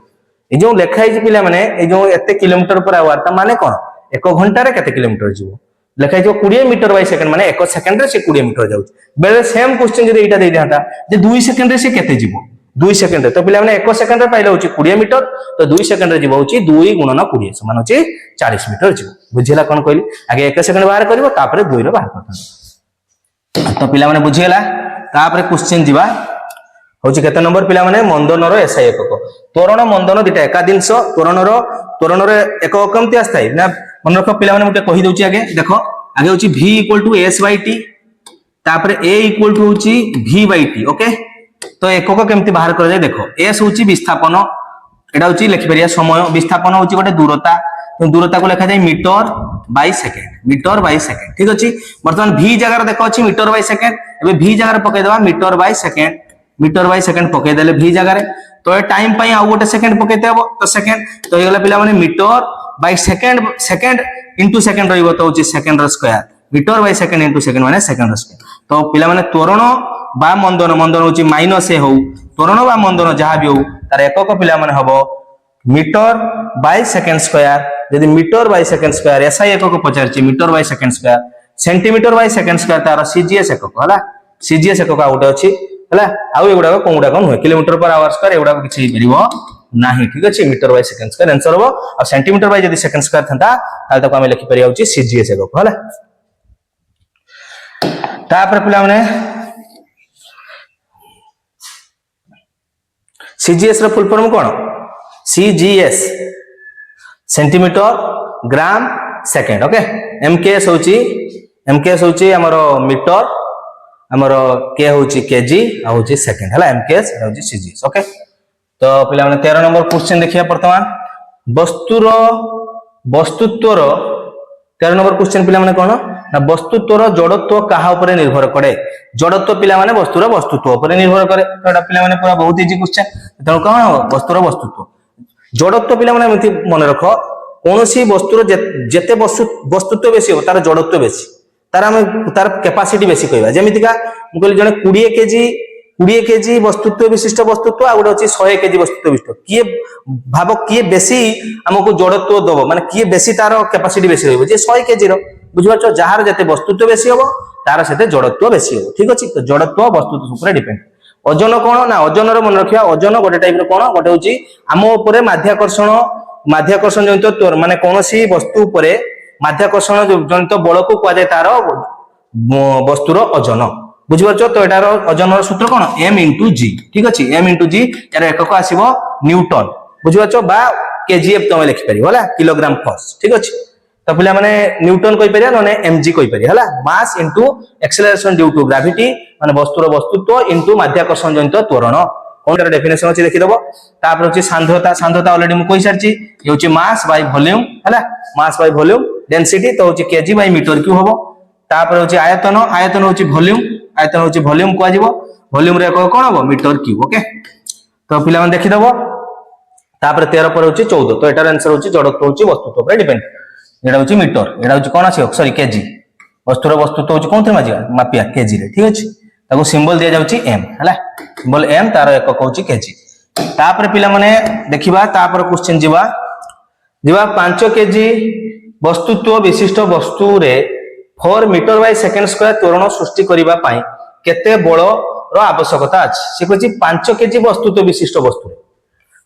ए जो लेखा है पिला माने ए जो एते किलोमीटर पर आवर त माने कोन 1 घंटा रे केते किलोमीटर जीवो लेखा है 20 मीटर बाय सेकंड माने 1 सेकंड रे से 20 मीटर जाउछ बेले सेम क्वेश्चन जदि एटा दे दिहाता जे 2 सेकंड रे से केते जीवो 2 सेकंड तो पिला माने 1 सेकंड रे पाइले होची 20 मीटर तो 2 सेकंड रे जीवो होची 2 गुणन 20 समान होची 40 मीटर जीवो बुझिला कोन कहली आगे 1 सेकंड बाहर करबो तापरे 2 रे बाहर करता तो पिला माने बुझिला तापरे क्वेश्चन जीवा होची केते नंबर पिला माने मंदन रो एसआई एकक त्वरण मंदन दिटा एका दिनस त्वरण रो एकक केमति आस्थाय ना मन रख पिला माने मते कहि दोची आगे देखो आगे होची v = s/t तापरे a = होची v/t ओके तो एकक केमति बाहर कर जाय देखो s होची विस्थापन एटा होची लिखि परिया समय विस्थापन होची गोटे दूरता तो दूरता को लिखा जाय मीटर बाय सेकंड ठीक अछि वर्तमान v जगह रे देखो अछि मीटर बाय सेकंड एबे v जगह रे पकै देबा मीटर बाय सेकंड पकै देले v जगह रे तो टाइम पई आ गोटे सेकंड पकै देबो तो सेकंड तो हे गला पिला माने metre by second into second रहइबो तो होची सेकंड रो square metre by second into second माने सेकंड रो स्क्वायर तो पिला माने त्वरण बा मंदन होची माइनस ए हो त्वरण बा मंदन जहा भी हो तार एकक पिला माने हबो मीटर बाय सेकंड स्क्वायर यदि metre by second square SI एकक पचारची metre by second square centimetre by second square तार सीजीएस एकक हला सीजीएस एकक आउट अछि हला आउ एगुडा कोंगुडा कोन होय किलोमीटर पर आवर स्क्वायर एगुडा किछि परिबो नाही ठीक अछि metre by second square answer हो और सेंटीमीटर बाय यदि सेकंड स्क्वायर थंता ताल तक हम लिखि परिया होची सीजीएस एकक हला तापर पिला माने सीजीएस रो फुल फॉर्म कोन CGS centimetre gram second okay MKS होची हमरो मीटर हमरो के होची केजी आ होची सेकंड हला एमकेएस होची सीजीएस ओके तो पिला माने 13 नंबर क्वेश्चन देखिया वर्तमान वस्तुत्वर 13 नंबर क्वेश्चन पिला माने कोन ना वस्तुत्वर जड़त्व काहा ऊपर निर्भर करे जड़त्व पिला माने वस्तुर वस्तुत्व ऊपर निर्भर करे तो एटा पिला माने पूरा बहुत इजी क्वेश्चन त कोन वस्तुर वस्तुत्व जड़त्व पिला माने एमति मन रखो कौन सी वस्तुर जेते वस्तुत्व बेसी हो तार जड़त्व बेसी तार आम तार कैपेसिटी बेसी कहवा जमीका मुझे जड़े 20 केजी वस्तुत्व विशिष्ट वस्तुत्व आ गोटे अच्छी 100 केजी वस्तुत्व विशिष्ट किए भाव किए बेसी आमको जड़त्व दब माने किए बेसी तार कैपेसिटी बेसी रही 100 केजी बुझिपार जार जिते वस्तुत्व बेसी हम तार से जड़त्व बेसी हम ठीक अच्छे तो जड़त्व वस्तुत्व डिपेंड ओजन कौन ना ओजन मन रखा ओजन गोटे टाइप कौन गोटे हूँ आम उपर माध्याकर्षण जनित माने कौन सी वस्तु उपर माध्याकर्षण जनित बल को कहुए तार वस्तुर ओजन बुझिपार तो यार ओजन सूत्र कौन m इंटू जी ठीक अच्छे m इंटू जी यार एकक आसो न्यूटन बुझिपार बा केजीएफ तुम लिखिपर है किलोग्राम फर्स्ट ठीक अच्छे तो पिला माने न्यूटन कहि परिया नने mg कहि परिया हला mass into acceleration due to gravity माने वस्तुर वस्तुत्व इनटू माध्याकर्षण जनित त्वरण कोन तार डेफिनेशन अछि देखि दबो तापर होची सांद्रता ऑलरेडी मु कहि सारची ये होची मास बाय वॉल्यूम हला मास बाय वॉल्यूम डेंसिटी तो होची केजी बाय मीटर क्यूब हबो तापर होची आयतन होची वॉल्यूम को आजिवो वॉल्यूम रे कोन हबो मीटर क्यूब ओके तो पिला माने देखि दबो तापर 13 पर होची 14 तो एटार आंसर होची जड़त्व होची वस्तुत्व पर डिपेंड एटा होची मीटर एटा होची कोन आसी सॉरी केजी वस्तुर वस्तुत्व होची कोन थे मापिया केजी रे ठीक अछि ताको सिंबल दिया जाउची m हला सिंबल m तार एकक होची केजी तापर पिला माने देखिबा तापर क्वेश्चन जीवा 5 केजी वस्तुत्व विशिष्ट वस्तु रे 4 मीटर बाय सेकंड स्क्वायर त्वरण सृष्टि करिबा पई केते बल रो आवश्यकता अछि से कहछि 5 केजी वस्तुत्व विशिष्ट वस्तु रे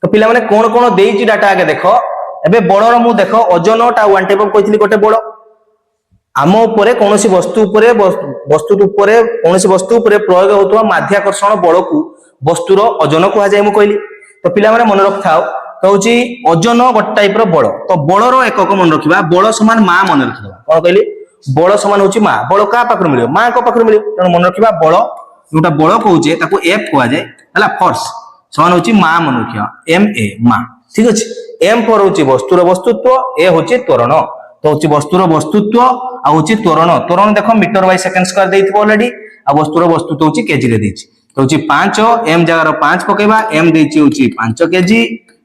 तो पिला माने कोन देइची डाटा आगे देखो एबे बड़र मु देखो ओजन टा वन टाइप ऑफ कहितली गोटे बड़ आम उपरे कोनोसी वस्तु उपरे कोनोसी वस्तु उपरे प्रयोग होतवा माध्याकर्षण बल को वस्तुर ओजन को जाय मु कहली तो पिला माने मन रखथाओ तो होची ओजन गोटे टाइप रो बड़ तो बड़र एकक मन रखिबा बड़ समान मा मन रखिबा कोन कहली बड़ समान होची मा बड़ का पाखर मिलियो मा को पाखर मिलियो त मन रखिबा बड़ जोटा बड़ कहूचे ताको एफ कहआ जाय हला फोर्स समान होची मा मन रखिया एम ए मा ठीक अछि m पर होची वस्तुर वस्तुत्व a होची त्वरण तो होची वस्तुर वस्तुत्व आ होची त्वरण देखो मीटर बाय सेकंड स्क्वायर देइथबो ऑलरेडी आ वस्तुर वस्तुत्व होची केजी रे देइछि तो होची 5 m जगार 5 पकेबा m देइछि होची 5 केजी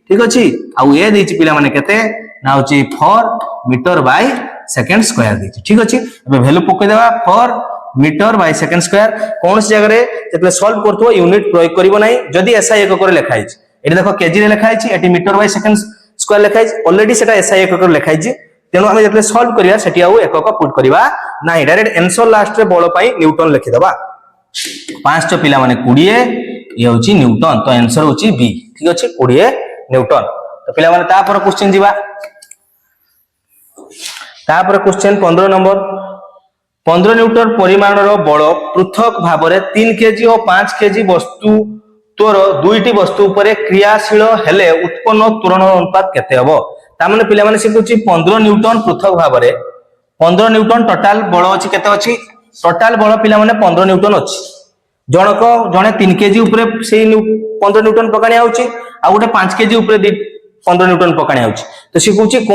ठीक अछि आ a देइछि पिला माने केते ना होची 4 मीटर बाय सेकंड स्क्वायर देइछि ठीक अछि एबे वैल्यू पके देबा 4 मीटर बाय सेकंड स्क्वायर कोन से जगह रे जेतले सॉल्व करथबो यूनिट प्रयोग करिवो नै जदी SI एकक रे लिखा आइछि एटी देखो केजी रे लिखा आइछि एटी मीटर बाय सेकंड स्क्वायर लिखा आइछि ऑलरेडी सेटा SI एकक रे लिखा आइछि तेनु हम जेतले सॉल्व करिया सेटी आउ एकक पुट करिबा नाही डायरेक्ट आंसर लास्ट रे बळ पई न्यूटन लिखि दबा 5 च पिला माने 20 ये होची न्यूटन तो आंसर होची बी ठीक अछि 20 न्यूटन तो पिला माने ता पर क्वेश्चन जीवा ता पर क्वेश्चन 15 नंबर 15 न्यूटन परिमाणर बळ पृथक भाबरे 3 केजी और 5 केजी वस्तु तोर दुईटी वस्तु उपरे क्रियाशील हेले उत्पन्न त्वरण अनुपात केते हबो ता माने पिला माने सिकुची 15 न्यूटन पृथक भाबरे 15 न्यूटन टोटल बळ अछि केते अछि टोटल बळ पिला माने 15 न्यूटन अछि जणे 3 केजी उपरे से 15 न्यूटन पकाणी आउची आ गोटे 5 केजी उपरे 15 न्यूटन पकाणी आउची तो सिकुची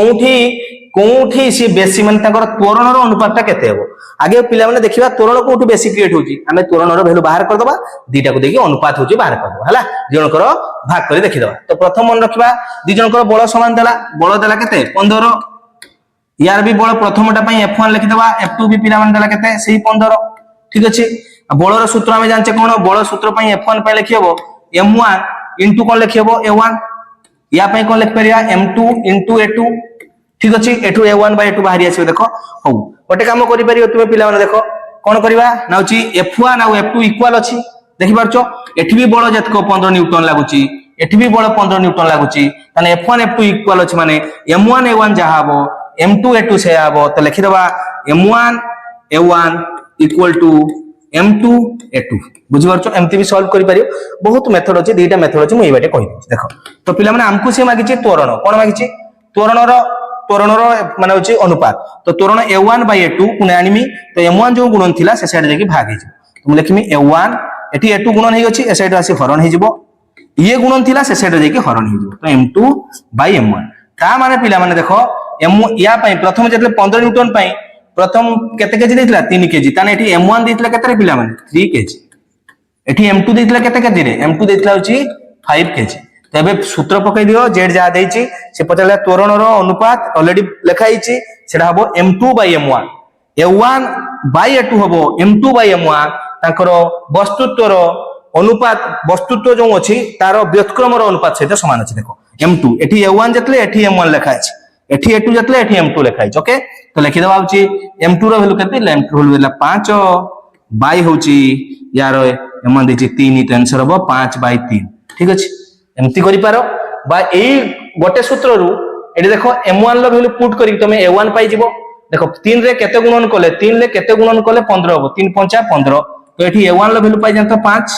कोठी सी बेसी माने ताकर त्वरणर अनुपातटा केते हेबो आगे पिला माने देखिबा त्वरण कोठी बेसी क्रिएट होची हमें त्वरणर वैल्यू बाहर कर दबा दीटा को देखि अनुपात होची बाहर कर दबा हला जनकर भाग करी देखि दबा तो प्रथम मन रखिबा दि जनकर बळ समान देला केते 15 यार भी बळ प्रथमटा पई f1 लिखि दबा f2 भी पिला माने देला केते सेही 15 ठीक अछि बळर सूत्र हमें जानचे कोन बळ सूत्र पई f1 पई लिखिबो m1 इनटू कोन लिखिबो a1 या पई कोन लिख परिया m2 इनटू a2 ठीक अछि एठू a1 बाय a2 बाहरी आसी देखो हो गोटे काम करि परियो तुमे पिला माने देखो कोन करबा ना होची f1 आ f2 इक्वल अछि देखि पारछो एठी भी बळ जतको 15 न्यूटन लागुची एठी भी बळ 15 न्यूटन लागुची तने f1 f2 इक्वल अछि माने m1 a1 जहा हबो m2 a2 से हबो तो लिखि दबा m1 a1 equal to m2 a2 बुझि पारछो एमती भी सॉल्व करि परियो बहुत मेथड अछि दीटा मेथड अछि मु एबाटे कहि देछि देखो तो पिला माने हमकु से मागिछि त्वरण कोन मागिछि त्वरणर माने होची अनुपात तो त्वरण a1 बाय a2 कुने आनिमी तो m1 जो गुणन थिला से साइड जेकी भाग हे तुम लिखमी a1 एठी a2 गुणन हे अछि ए साइड आसी हरण हे जिवो ये गुणन थिला से साइड जेकी हरण हे जिवो तो m2 बाय m1 का माने पिला माने देखो m या पई प्रथम जेतले 15 न्यूटन पई प्रथम केते केजी देथिला 3 केजी ताने एठी m1 देथिला केते पिला माने 3 केजी एठी m2 देथिला केते केजी रे m2 देथिला होची 5 केजी तो एबे सूत्र पकई दियो जेड जा देछि से पचाला त्वरणर अनुपात ऑलरेडी लिखा हिछि सेटा हबो m2 / m1 a1 / a2 हबो m2 / m1 तांकर वस्तुत्वर अनुपात वस्तुत्व जो अछि तार व्युत्क्रमर अनुपात सहित समान अछि देखो m2 एठी a1 जतले एठी m1 लिखा अछि एठी a2 जतले एठी m2 लिखा अछि ओके तो लिखि दबा होछि m2 रो वैल्यू केते m2 वैल्यू ହେଲା 5 बाय होछि यार m1 देछि 3 तो आंसर हबो 5/3 ठीक अछि एमती करि पारो बा एई गोटे सूत्र रु एठी देखो m1 लो वैल्यू पुट करी तमे a1 पाई जिवो देखो 3 रे केते गुणन कले 3 रे केते गुणन कले 15 हबो 3 5 15 तो एठी a1 लो वैल्यू पाई जानतो 5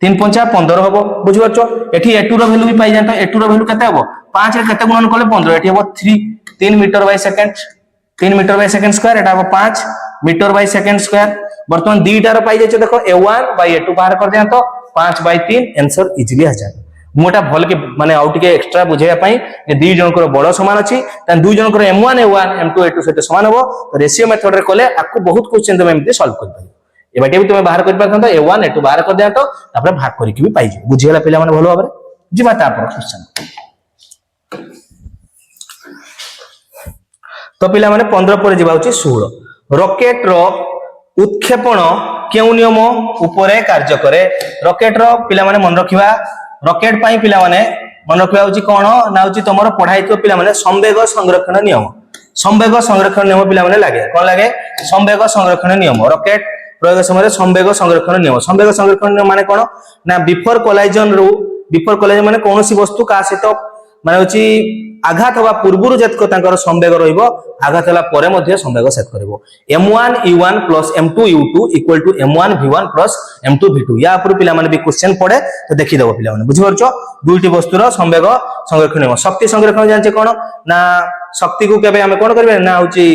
3 5 15 हबो बुझि परछो एठी a2 रो वैल्यू भी पाई जानतो a2 रो वैल्यू केते हबो 5 रे केते गुणन कले 15 एठी हबो 3 metre by second 3 metre by second square एटा हबो 5 मीटर बाय सेकंड स्क्वायर वर्तमान दीटा रो पाई जाय देखो a1 / a2 बाहर कर दिया तो 5/3 आंसर इजीली आ जाए मोटा भल के माने आउ टिके एक्स्ट्रा बुझेया पई जे दी जनकर बड़ समान अछि त दुई जनकर m1 a1 m2 a2 सहित समान हबो तो रेशियो मेथड रे कोले आकु बहुत क्वेश्चन तमे एमती सॉल्व कर पाइ एबाटे भी तमे बाहर कर पाथन तो a1 a2 बाहर कर दिया तो तापर भाग करी के भी पाइ जे बुझियला पिला माने भलो भाबरे जिमा तापर क्वेश्चन तो पिला माने 15 पर जिबा होची 16 रॉकेट रो उत्क्षेपण केउ नियम ऊपर कार्य करे रॉकेट रो पिला माने मन रखिबा रॉकेट पाई पिला माने मन रखिबा होची कोन ना होची तमरो पढाई तो पिला माने संवेग संरक्षण नियम पिला माने लागे कोन लागे संवेग संरक्षण नियम रॉकेट प्रयोग समय संवेग संरक्षण नियम माने कोन ना बिफोर कोलाइजन माने कोनोसी वस्तु का सहित माने होची आघात हवा पूर्वरु जतको तांकर संवेग रहइबो आघात हला परे मध्ये संवेग सेट करबो m1 u1 + m2 u2 = m1 v1 + m2 v2 या ऊपर पिला माने भी क्वेश्चन पड़े तो देखि देबो पिला माने बुझि परछो दुईटी वस्तुर संवेग संरक्षण शक्ति संरक्षण जानचे कोन ना शक्ति को केबे हमें कोन करबे ना होची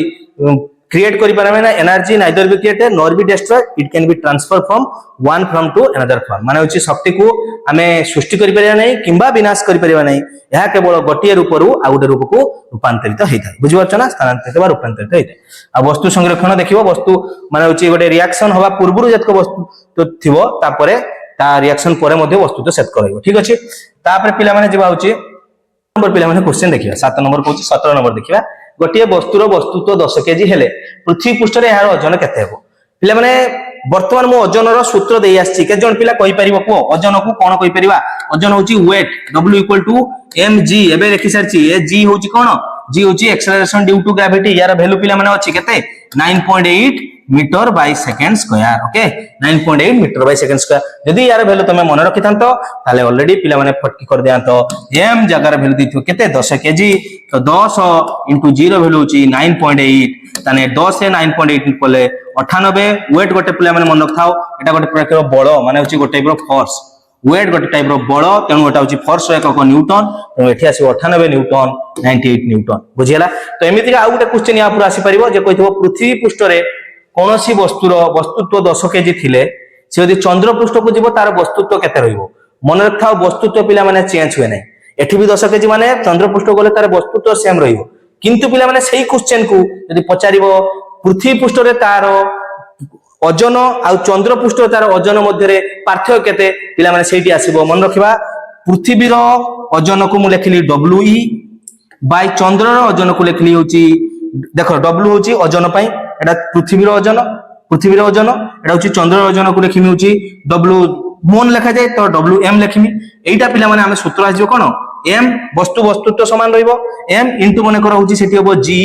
क्रिएट करि पारबे ना energy neither be created nor be destroyed it can be transfer from one form to another form माने होची शक्ति को हमें सृष्टि करि परिया नै किंबा विनाश करि परिया नै यह केवल गोटे रूप रु आ गोटे रूप को रूपांतरित होता है बुझि परछो ना स्थानांतरित बा रूपांतरित होता है आ वस्तु संरक्षण देखिबो वस्तु माने होची गोटे रिएक्शन हवा पूर्वरु जतको वस्तु तो थिबो तापरे ता रिएक्शन परे मध्ये वस्तु तो सेट करइबो ठीक अछि तापरे पिला माने जिबा होची नंबर पिला माने क्वेश्चन देखिबा 7 नंबर कहूची 17 नंबर देखिबा गोटे वस्तुर वस्तुत्व 10 केजी हेले पृथ्वी पृष्ठ रे यार ओजन केते हेबो पिला माने वर्तमान मो ओजन रो सूत्र देई आछि के जण पिला कहि परिबो को ओजन को कोन कहि परिबा ओजन होची वेट w = mg एबे लिखि सरछि ए g होची कोन g होची एक्सेलरेशन ड्यू टू ग्रेविटी यार वैल्यू पिला माने अछि केते 9.8 metre by second square okay 9.8 metre by second square यदि यार वैल्यू तमे मन रखिथांतो ताले ऑलरेडी पिला माने फटकी कर दियांतो m जगर वैल्यू दिथियो केते 10 केजी तो 10 * 0 वैल्यू होची 9.8 ताने 10 से 9.8 कोले 98 वेट गोटे पिला माने मन रखथाओ एटा गोटे प्रकार बळ माने होची गोटे टाइप रो फोर्स वेट गोटे टाइप रो बळ तेनु एटा होची फोर्स एकक न्यूटन तो एठी आसी 98 न्यूटन 98 न्यूटन बुझियला तो एमिति आ गोटे क्वेश्चन या पूरा आसी परिबो जे कहिथबो पृथ्वी पृष्ठ रे कोनोसी वस्तुर वस्तुत्व 10 केजी थिले से यदि चंद्र पृष्ठ को जीवो तार वस्तुत्व केते रहिबो मन रखथाओ वस्तुत्व पिला माने चेंज हुए नै एठी भी 10 केजी माने चंद्र पृष्ठ गले तार वस्तुत्व सेम रहिबो किंतु पिला माने सेही क्वेश्चन को यदि पचारिबो पृथ्वी पृष्ठ रे तार ओजन आ चंद्र पृष्ठ तार ओजन मध्य रे पार्थक्य केते पिला माने सेठी आसीबो मन रखिबा पृथ्वी रो ओजन को मु लेखिली we बाय चंद्र रो ओजन को लेखिली होची देखो w होची ओजन पई एटा पृथ्वी रो ओजन एटा होची चंद्र रो ओजन को लेखिमी होची w मोन लिखा जाय तो wm लेखिमी एटा पिला माने हमें सूत्र आजियो कोन m वस्तुत्व समान रहिबो m इनटू माने कर होची सेठी होबो g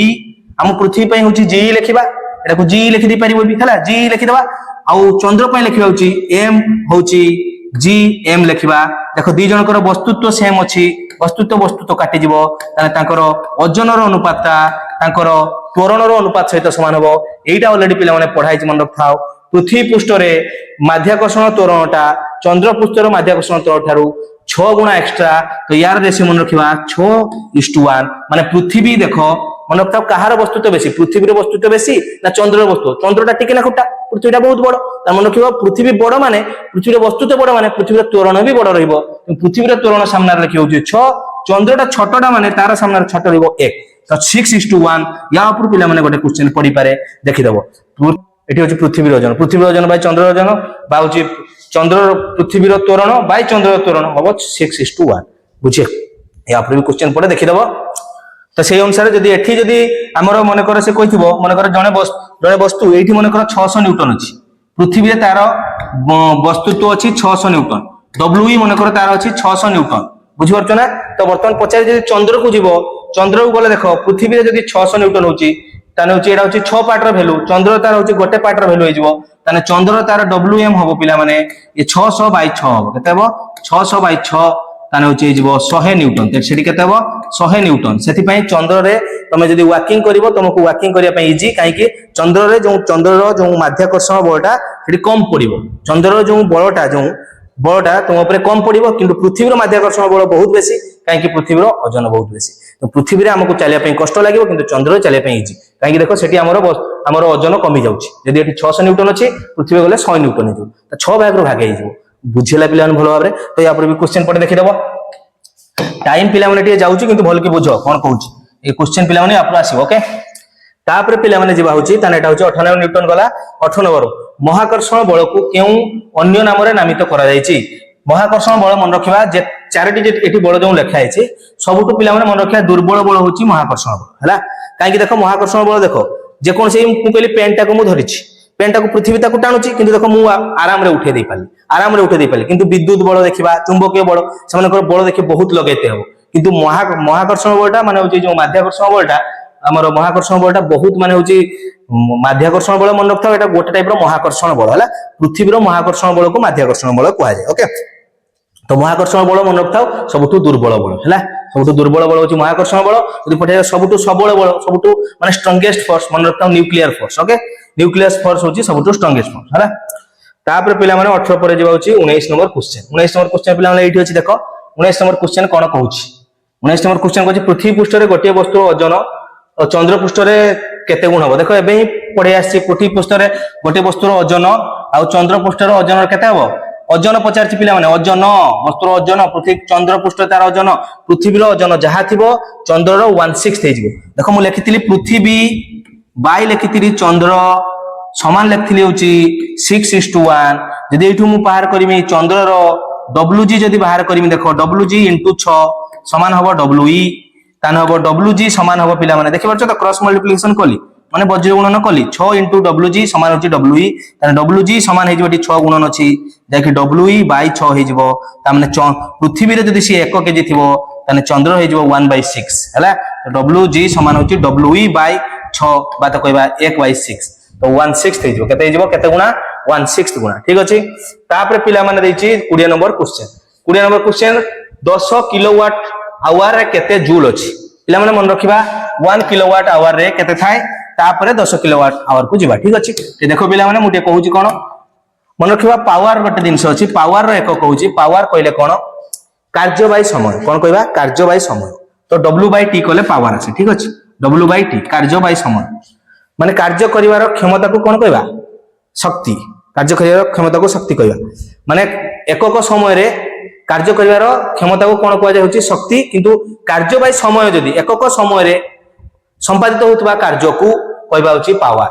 हम पृथ्वी पई होची g लेखिबा एटा को g लिखि दी परिबो भी खला g लिखि देबा आ चंद्र पई लिखिबा होची m होची g m लिखिबा देखो दी जनकर वस्तुत्व सेम अछि वस्तुत्व काटि जिवो ताने तांकर ओजन रो अनुपातता तांकर त्वरण रो अनुपात सहित समान हबो एटा ऑलरेडी पिला माने पढाई मन रखथाओ पृथ्वी पृष्ठ रे माध्याकर्षण त्वरणटा चंद्र पृष्ठ रो माध्याकर्षण त्वरण थारु 6 गुना एक्स्ट्रा तो यार रेशियो मन रखिबा 6:1 माने पृथ्वी देखो मन रखथाओ कहार वस्तुत्व बेसी पृथ्वी रो वस्तुत्व बेसी ना चंद्र रो वस्तु चंद्रटा टिके ना खुटा पृथ्वीटा बहुत बड़ त मन रखिबा पृथ्वी बड़ माने पृथ्वी रो वस्तुत्व बड़ माने पृथ्वी रो त्वरण भी बड़ रहइबो पृथ्वी रो त्वरण सामने लिखि होची 6 चंद्रटा छोटटा माने तार सामने छोट रहइबो 1 तो 6:1 या ऊपर पिला माने गोटे क्वेश्चन पढी पारे देखि देबो এটি হচ্ছে পৃথিবীর ওজন বাই চন্দ্রের ওজন বা হচ্ছে চন্দ্রর পৃথিবীর ত্বরণ বাই চন্দ্রের ত্বরণ হব 6:1 বুঝে ইয়াপরে भी क्वेश्चन পড়ে দেখি দেব তো সেই অনুসারে যদি এটি যদি আমার মনে করে সে কইথিব মনে করে জনে বস্তু এইটি মনে করে 600 নিউটন আছে পৃথিবীতে তার বস্তুত্ব আছে 600 নিউটন ডব্লিউ মনে করে তার আছে 600 নিউটন বুঝি পারছো না তো বর্তমান পচারে যদি চন্দ্রকু যাব চন্দ্রকু গলে দেখো পৃথিবীতে যদি 600 নিউটন হচ্ছে তাহলে হচ্ছে এটা হচ্ছে 6 পার্টর ভ্যালু চন্দ্র তার হচ্ছে গোটে পার্টর ভ্যালু হয়ে যাব তাহলে চন্দ্র তার ডব্লিউএম হবো পিলা মানে এ 600/6 হবো কেতে হবো 600/6 তাহলে হচ্ছে এই যাব 100 নিউটন সেটি কেতে হবো 100 নিউটন সেথিপাই চন্দ্ରରେ তুমি যদি ওয়াকিং করিব তোমাকে ওয়াকিং করিয়া পাই ইজি কাইকি চন্দ্ରରେ চন্দ্রর যে মাধ্যাকর্ষণ বলটা সেটি কম পড়িব চন্দ্রর যে বড়টা তোমার উপরে কম পড়িব কিন্তু পৃথিবীর মাধ্যাকর্ষণ বল বহুত বেশি কাইকি পৃথিবীর ওজন বহুত বেশি তো পৃথিবীরে আমাকে চালিয়া পাই কষ্ট লাগিব কিন্তু চন্দ্ରରେ চালিয়া পাই ইজি কাইকি দেখো সেটি আমার ওজন কমি যাচ্ছে যদি এটি 600 নিউটন আছে পৃথিবী গলে 100 নিউটন হয়ে যাব তো 6 ভাগରୁ ভাগে হয়ে যাব বুঝিলা পিলাମାନେ ଭଲ ଭାବରେ ତ ୟା ପରେ ବି क्वेश्चन ପଢି ଦେଖିଦେବ टाइम पिलाମାନେ ଟିକେ ଯାଉଛି କିନ୍ତୁ ଭଲ କି ବୁଝ କଣ କହୁଛି ଏ क्वेश्चन पिलाମାନେ ଆପଣ ଆସିବ ଓକେ ତାପରେ ପିଲାମାନେ ଯିବା ହଉଛି ତାନେ ଏଟା ହଉଛି 98 ନ୍ୟୁଟନ ଗଲା 8 ନମ୍ବର ମହାକର୍ଷଣ ବଳକୁ କେଉଁ ଅନ୍ୟ ନାମରେ ନାମିତ କରାଯାଇଛି ମହାକର୍ଷଣ ବଳ ମନେ ରଖିବା ଯେ ଚାରିଟି ଯେ ଏଠି ବଳ ଯୋଉ ଲେଖା ହେଇଛି ସବୁଠୁ ପିଲାମାନେ ମନେ ରଖିବା ଦୁର୍ବଳ ବଳ ହଉଛି ମହାକର୍ଷଣ ବଳ ହେଲା କାହିଁକି ଦେଖ ମହାକର୍ଷଣ ବଳ ଦେଖ ଯେ କୋनସି ମୁଁ କହିଲି ପେନଟାକୁ ମୁଁ ଧରିଛି पेनटाକୁ ପୃଥିବୀ ତାକୁ ଟାଣୁଛି କିନ୍ତୁ ଦେଖ ମୁଁ ଆରାମରେ ଉଠେଇ ଦେଇ ପାରିଲି କିନ୍ତୁ ବିଦ୍ୟୁତ ବଳ ଦେଖିବା ଚୁମ୍ବକୀୟ ବଳ ସେମାନଙ୍କର ବଳ ଦେଖି ବହୁତ ଲଗେଇତେ ହେବ କିନ୍ତୁ ମହାକର୍ଷଣ ବଳଟା ମାନେ ହଉଛି ଯୋଉ ମାଧ୍ୟାକର୍ଷଣ ବଳଟା ଆମର ମହାକର୍ଷଣ ବଳଟା ବହୁତ ମାନେ ହଉଛି ମାଧ୍ୟାକର୍ଷଣ ବଳ ମନେ ରଖିଥାଉ ଏଟା ଗୋଟେ ଟାଇପର ମହାକର୍ଷଣ ବଳ ହେଲା ପୃଥିବୀର ମହାକର୍ଷଣ ବଳକୁ ମାଧ୍ୟାକର୍ଷଣ ବଳ କୁହାଯାଏ ଓକେ तो महाकर्षण बल मन रखिथाओ सबुठु दुर्बल बल है सबुठु दुर्बल बल होची महाकर्षण बल यदि पठे सबुठु सबल बल सबुठु माने स्ट्रांगेस्ट फोर्स मन रखिथाओ nuclear force okay nuclear force होची सबुठु स्ट्रांगेस्ट फोर्स है तापर पिला माने 18 पर जेबा होची 19 नंबर क्वेश्चन पिला माने एठी होची देखो 19 नंबर क्वेश्चन कोन कहूची 19 नंबर क्वेश्चन कहूची पृथ्वी पृष्ठ रे गोटे वस्तु ओजन और चंद्र पृष्ठ रे केते गुण हो देखो एबे ही पढे आसी पृथ्वी पृष्ठ रे गोटे वस्तु रो ओजन आ चंद्र पृष्ठ रो ओजन केते हो ओजन पचारछि पिला माने ओजन वस्तुर ओजन पृथ्वी चंद्र पृष्ठ तार ओजन पृथ्वीर ओजन जहा थिबो चंद्रर 1/6 हे जिवो देखो मु लिखितली पृथ्वी बाय लिखितली चंद्र समान लिखितली होची 6:1 जदि एठू मु बाहर करमी चंद्रर wg जदि बाहर करमी देखो wg * 6 समान हबो we तान हबो wg समान हबो पिला माने देखि परछ तो क्रॉस मल्टीप्लिकेशन कली माने वज्र गुणन कली 6 * wg समान होची we तान wg समान हे जिवटी 6 गुणन अछि जाकि we/6 हे जिवो ता माने पृथ्वी रे जदि सी 1 केजी थिबो ताने चंद्र हे जिवो 1/6 हला तो wg समान होची we/6 बात कहबा 1/6 तो 1/6 हे जिवो केते हे जिवो केते गुणा 1/6 गुणा ठीक अछि तापर पिला माने दैछि 20 नंबर क्वेश्चन 10 किलोवाट आवर रे केते जूल अछि पिला माने मन रखिबा 1 किलोवाट आवर रे केते थाए तापर 10 किलोवाट आवर को जिबा ठीक अछि ते देखो पिला माने मुटे कहूची कोन मन रखिबा पावर गोटे जिंस अछि पावर रो एक कहूची पावर कहले कोन कार्य बाय समय कोन कहबा कार्य बाय समय तो w/t कहले पावर अछि ठीक अछि w/t कार्य बाय समय माने कार्य करिवार क्षमता को कोन कहबा शक्ति कार्य करिवार क्षमता को शक्ति कहबा माने एकक समय रे कार्य करिवार क्षमता को कोन कहजा होची शक्ति किंतु कार्य बाय समय जदी एकक समय रे संपादित होतबा कार्य को कहबा होची पावर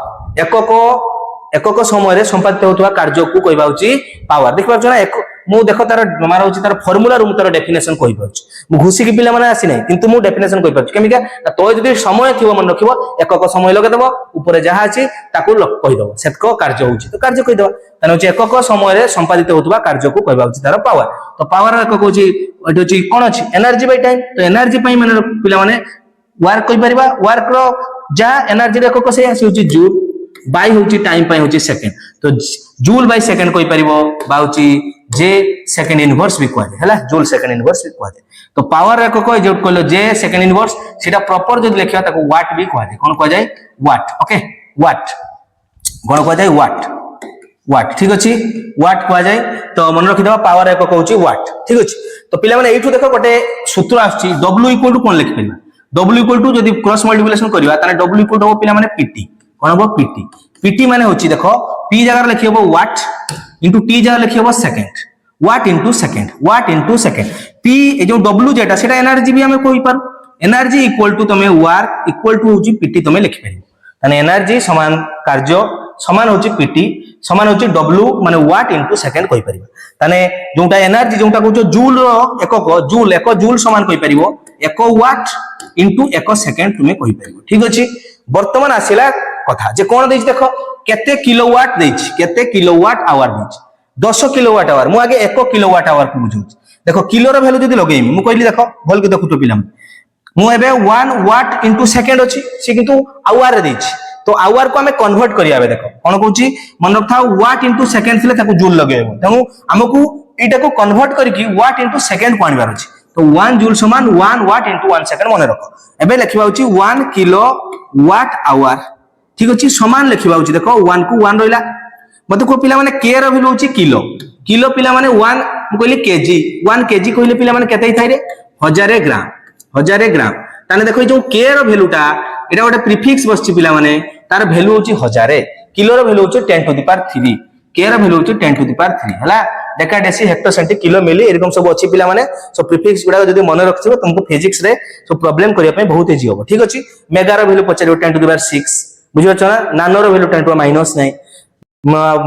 एकक समय रे संपादित होतबा कार्य को कहबा होची पावर देख परछ ना एक मु देखो तार मार होची तार फार्मूला रू तार डेफिनेशन कहि परछ मु घुसी के पिला माने आसी नै किंतु मु डेफिनेशन कहि परछ केमिका तो जदी समय थिबो मन रखिबो एकक समय लगे देबो ऊपर जहा अछि ताकू कहि देबो सेतको कार्य होची तो कार्य कहि देबो तने होची एकक समय रे संपादित होतबा कार्य को कहबा होची तार पावर तो पावर एकक होची एठी होची कोन अछि एनर्जी बाय टाइम तो एनर्जी पई माने पिला माने वर्क कहि परिबा वर्क रो जा एनर्जी रे एकक से आसी होची जूल बाय होची टाइम पाई होची सेकंड तो जूल बाय सेकंड कोइ परिबो बा होची जे सेकंड इनवर्स भी कहै हैला जूल सेकंड इनवर्स भी कहै तो पावर रे को जे कहलो जे सेकंड इनवर्स सेटा प्रॉपर जदि लिखिया ताको वाट भी कहै कोन कहै जाय वाट ओके वाट कोन कहै जाय वाट ठीक अछि वाट कहै जाय तो मन रखि दबा पावर रे को कहूची वाट ठीक अछि तो पिला माने एठु देखो गोटे सूत्र आछि w = कोन लिखि परिबा w = जदि क्रॉस मल्टीप्लिकेशन करिवा ताने w = हो पिला माने pt कोन हो pt माने होची देखो p जगह लिखिबो वाट इंटू t जगह लिखिबो second watt into second p ए जो w जेटा सेटा एनर्जी भी हमें कोइ पर एनर्जी इक्वल टू तमे वर्क इक्वल टू होची pt तमे लिखि परिबो तने एनर्जी समान कार्य समान होची पीटी समान होची डब्ल्यू माने वाट इनटू सेकंड कहि परिबा ताने जोंटा एनर्जी जोंटा कहू जूल रो एकक जूल एक जूल समान कहि परिबो एक वाट इनटू एक सेकंड तुमे कहि परिबो ठीक अछि वर्तमान आसिला कथा जे कोन देछि देखो केते किलोवाट देछि केते किलोवाट आवर देछि 10 किलोवाट आवर मु आगे 1 किलोवाट आवर को बुझौ देखो किलो रो वैल्यू जदी लगेइमी मु कहली देखो भल के देखु तो पिलाम मु एबे 1 वाट इनटू सेकंड अछि से किंतु आवर रे देछि तो आवर को हमें कन्वर्ट करिया बे देखो कोन कहूची मन रखथा वाट इनटू सेकंड थिले ताको जूल लगेबो तनु हमकु एटा को कन्वर्ट करिकि वाट इनटू सेकंड को आनिबार अछि तो 1 जूल समान 1 वाट इनटू 1 सेकंड मन रखो एबे लिखिबा होची 1 किलो वाट आवर ठीक अछि समान लिखिबा होची देखो 1 को 1 रहिला मते को पिला माने के रो वैल्यू होची किलो किलो पिला माने 1 मु कहली केजी 1 केजी कहले पिला माने केते थाइ रे 1000 ग्राम ताने देखो जो के रो वैल्यूटा एटा गोटे प्रीफिक्स बसची पिला माने तार वैल्यू होची 1000 किलो रो वैल्यू होची 10 टू द पावर 3 के रो वैल्यू होची 10 टू द पावर 3 हला deca deci hecto centi kilo milli एरकम सब अछि पिला माने सो प्रीफिक्स गुडा जदी मन रखथिबो तुमको फिजिक्स रे सो प्रॉब्लम करिया पे बहुत इजी होबो ठीक अछि मेगा रो वैल्यू पचारियो 10 टू द पावर 6 बुझियो छ ना नानो रो वैल्यू 10 टू माइनस 9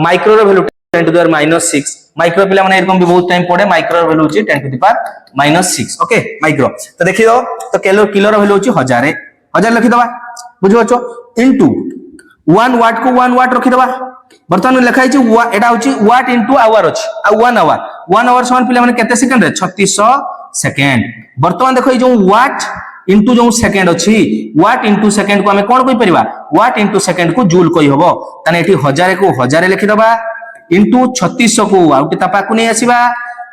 माइक्रो रो value 10 to the power -6 micro पिला माने एरकम भी बहुत टाइम पड़े माइक्रो रो वैल्यू होची 10 to the power -6 okay micro तो देखि दो तो किलो रो वैल्यू होची 1000 लिखि दबा बुझियो छ इनटू 1 वाट को 1 वाट रखि दबा बर्तमान लिखाई छी एटा होची वाट इनटू आवर अछि आ 1 आवर समान पिला माने केते सेकंड रे 3600 सेकंड बर्तमान देखो जो वाट इनटू जो सेकंड अछि वाट इनटू सेकंड को हमें कोन कहि परिबा वाट इनटू सेकंड को जूल कहि हबो तने एठी 1000 को 1000 लिखि दबा इनटू 3600 को आउटी तापा को नै आसीबा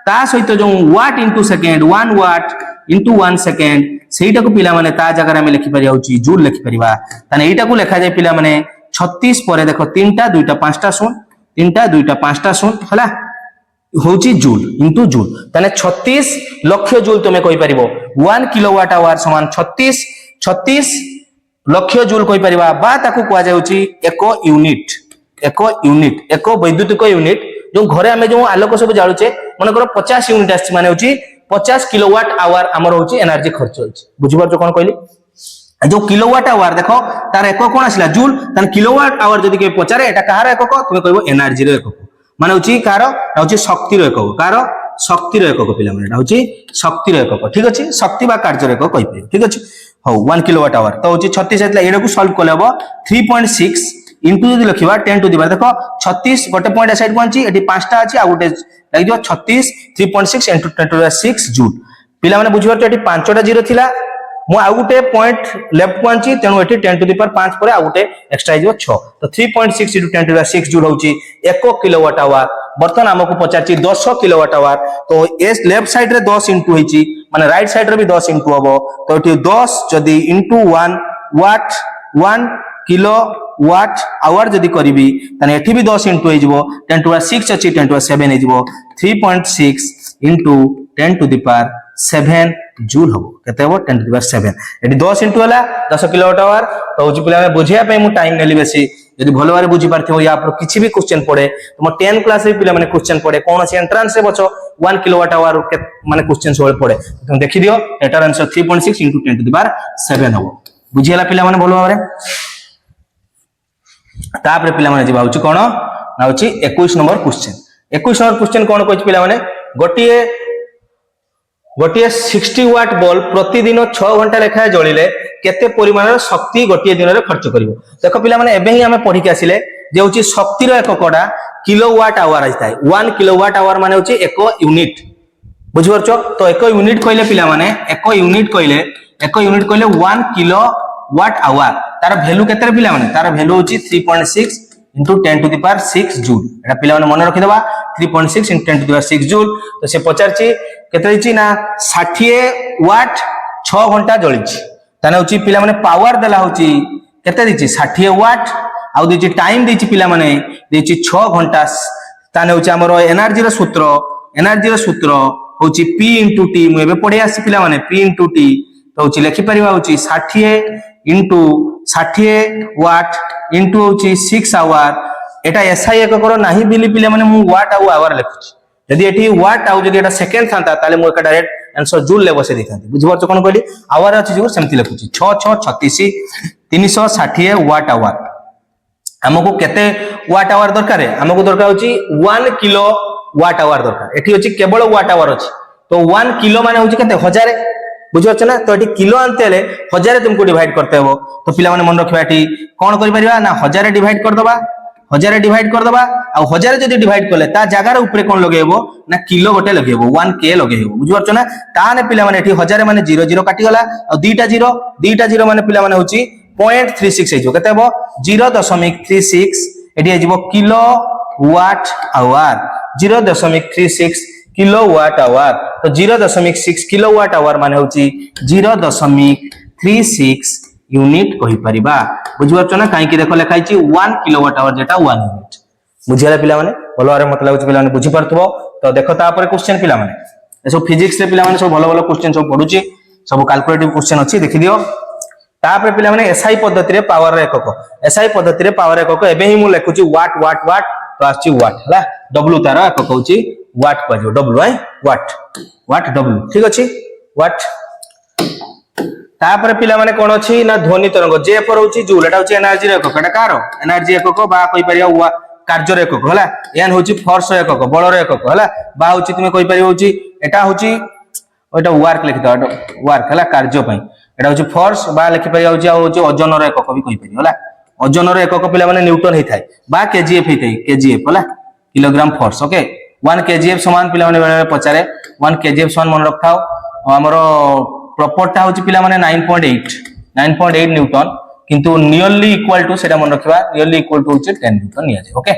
ता सहित जो वाट इनटू सेकंड 1 वाट इनटू 1 सेकंड सेटा को पिला माने ता जगह रे हमें लिखि परिया होची जूल लिखि परिबा तने एटा को लिखा जाय पिला माने 36 परे देखो 3टा 2टा 5टा शून्य 3टा 2टा 5टा शून्य हला होची जूल इनटू जूल तने 36 लक्ष जूल तुमे कहि परिबो 1 किलोवाट आवर समान 36 लक्ष जूल कहि परिबा बा ताको कोआ जाउची एक यूनिट एक वैद्युतिक यूनिट जो घरे हमें जो आलोक सब जाळुचे मन करो 50 यूनिट आछि माने होची 50 किलोवाट आवर हमर होची एनर्जी खर्च होची बुझि परछो कोन कहली जो किलोवाट आवर देखो तार एक कोन आसिला जूल तन किलोवाट आवर जदी के पचारे एटा कहार एकक तुमे कहबो एनर्जी रो एकक माने होची कार होची शक्ति रो एकक कार शक्ति रो एकक पिला माने होची शक्ति रो एकक ठीक अछि शक्ति बा कार्य रो एकक कहि पे ठीक अछि हो 1 किलोवाट आवर तो होची 36 एतला एडा को सॉल्व करले हबो 3.6 इनटू जदी लखिबा 10 टू द पावर देखो 36 गोटे पॉइंट साइड पहुंची एटी 5टा अछि आ गोटे लागि जो 36 3.6 इनटू 10 टू द 6 जूल पिला माने बुझिबार तो एटी 5टा जीरो थिला मु आ गोटे पॉइंट लेफ्ट पहुंची तेनु एटी 10 टू द पावर 5 परे आ गोटे एक्स्ट्रा जो 6 तो 3.6 इनटू 10 टू द 6 जूल होची 1 किलोवाट आवर बर्तन हमको पचाची 10 किलोवाट आवर तो एस लेफ्ट साइड रे 10 इनटू होईची माने राइट साइड रे भी 10 इनटू हबो तो एटी 10 जदी इनटू 1 वाट 1 किलो वाट आवर जदी करिवि तने एठी भी 10 इनटू होइजबो 10 टू 6 अछि 10 टू 7 होइजबो 3.6 into 10 to the power 7 joule हबो केते हबो 10 टू द पावर 7 एठी 10 इनटू हला 10 किलोवाट आवर तो होची पिला में बुझिया पे मु टाइम नेली बेसी यदि भलो बारे बुझी पारथिबो या पर किछि भी क्वेश्चन पड़े तुम 10 क्लास रे पिला माने क्वेश्चन पड़े कोन अछि एंट्रेंस रे बचो 1 किलोवाट आवर माने क्वेश्चन सोल पड़े तुम देखि दियो एटार answer 3.6 into 10 to the power 7 हबो बुझियला पिला माने भलो बारे तापरे पिला माने जिबा होची कोन ना होची 21 नंबर क्वेश्चन कोन कहछि पिला माने गोटिए 60 वाट बल्ब प्रतिदिन 6 घंटा लेखा जळिले केते परिमाणर शक्ति गोटिए दिन रे खर्च करिवो देखो पिला माने एबे ही हमें पढी के आसिले जे होची शक्ति रो एककडा किलोवाट आवर आइताय 1 किलोवाट आवर माने होची 1 यूनिट बुझि परछो तो 1 यूनिट कहले पिला माने 1 यूनिट कहले 1 किलोवाट आवर तार वैल्यू केते रे पिला माने तार वैल्यू होची 3.6 into 10 to the power 6 joule एटा पिला माने मन रखि देबा 3.6 into 10 to the power 6 joule तो से पचारची केते हिची ना 60 वाट 6 घंटा जळिची ताने होची पिला माने पावर देला होची केते दिची 60 वाट आ दिची टाइम दिची पिला माने दिची 6 घंटा ताने होची हमरो एनर्जी रो सूत्र होची p into t मु एबे पढे आसी पिला माने p into t तो होची लेखि परिबा होची 60 into 60 वाट into होची 6 आवर एटा एसआई एक करो नाही बिली पिले माने मु वाट आउ आवर लेखुची यदि एठी वाट आउ जदि एटा सेकंड थांता ताले मु एका डायरेक्ट आंसर जूल ले बसे दिखांती बुझि परछ कोन कहली आवर अछि जो सेमति लेखुची 6 6 36 360 वाट आवर हमको केते वाट आवर दरकार हमको दरकार होची 1 किलो वाट आवर दरकार एठी होची केवल वाट आवर अछि तो 1 किलो माने होची केते 1000 बुझियो ना तो एठी किलो आनते ले 1000 तुमको डिवाइड करते हो तो पिला माने मन रखबा एठी कोन करि परिबा ना 1000 डिवाइड कर दबा 1000 डिवाइड कर दबा आ 1000 जदी डिवाइड करले ता जगार ऊपर कोन लगेबो ना किलो गोटे लगेबो 1 के लगेबो बुझियो ना ताने पिला माने एठी 1000 माने 00 काटी गला आ दीटा जीरो माने पिला माने होची 0.36 हेजो केते हो 0.36 एठी हेजो kilowatt hour 0.36 kilowatt hour तो 0.6 किलो वाट आवर माने होची 0.36 यूनिट कहि परिबा बुझियो ना काई कि देखो लिखाई छी 1 किलो वाट आवर जेटा 1 यूनिट बुझियाला पिला माने भलो आरे मतलब पिला माने बुझी परथबो तो देखो ता पर क्वेश्चन पिला माने ए सब फिजिक्स रे पिला माने सब भलो क्वेश्चन सब पढुची सब कैलकुलेटिव क्वेश्चन अछि देखि दियो तापर पिला माने एसआई पद्धति रे पावर रे एकक एसआई पद्धति रे पावर एकक एबे ही मु लेखुची वाट वाट वाट तो आछि वाट हला डब्ल्यू तार एकक होची वाट को जो W I watt watt W ठीक अछि वाट तापर पिला माने कोन अछि ना ध्वनि तरंग जे पर होची जूल एटा होची एनर्जी रे एकक एटा कार एनर्जी एकक बा कहि परिया कार्य रे एकक हला एन होची फोर्स एकक बल रे एकक हला बा होची तुमे कहि परिया होची एटा होची ओटा वर्क लिखि दो वर्क हला कार्य पई एटा होची फोर्स बा लिखि परिया होची आ होची ओजन रे एकक भी कहि परिया हला ओजन रे एकक पिला माने न्यूटन हे थाए बा केजीएफ हे थाए केजीएफ हला किलोग्राम फोर्स ओके 1 केजीएफ समान पिला माने पचारे 1 केजीएफ समान मन रखाओ हमरो प्रॉपर टा होची पिला माने 9.8 न्यूटन किंतु नियरली इक्वल टू सेटा मन रखिबा नियरली इक्वल टू होची 10 न्यूटन निया जे ओके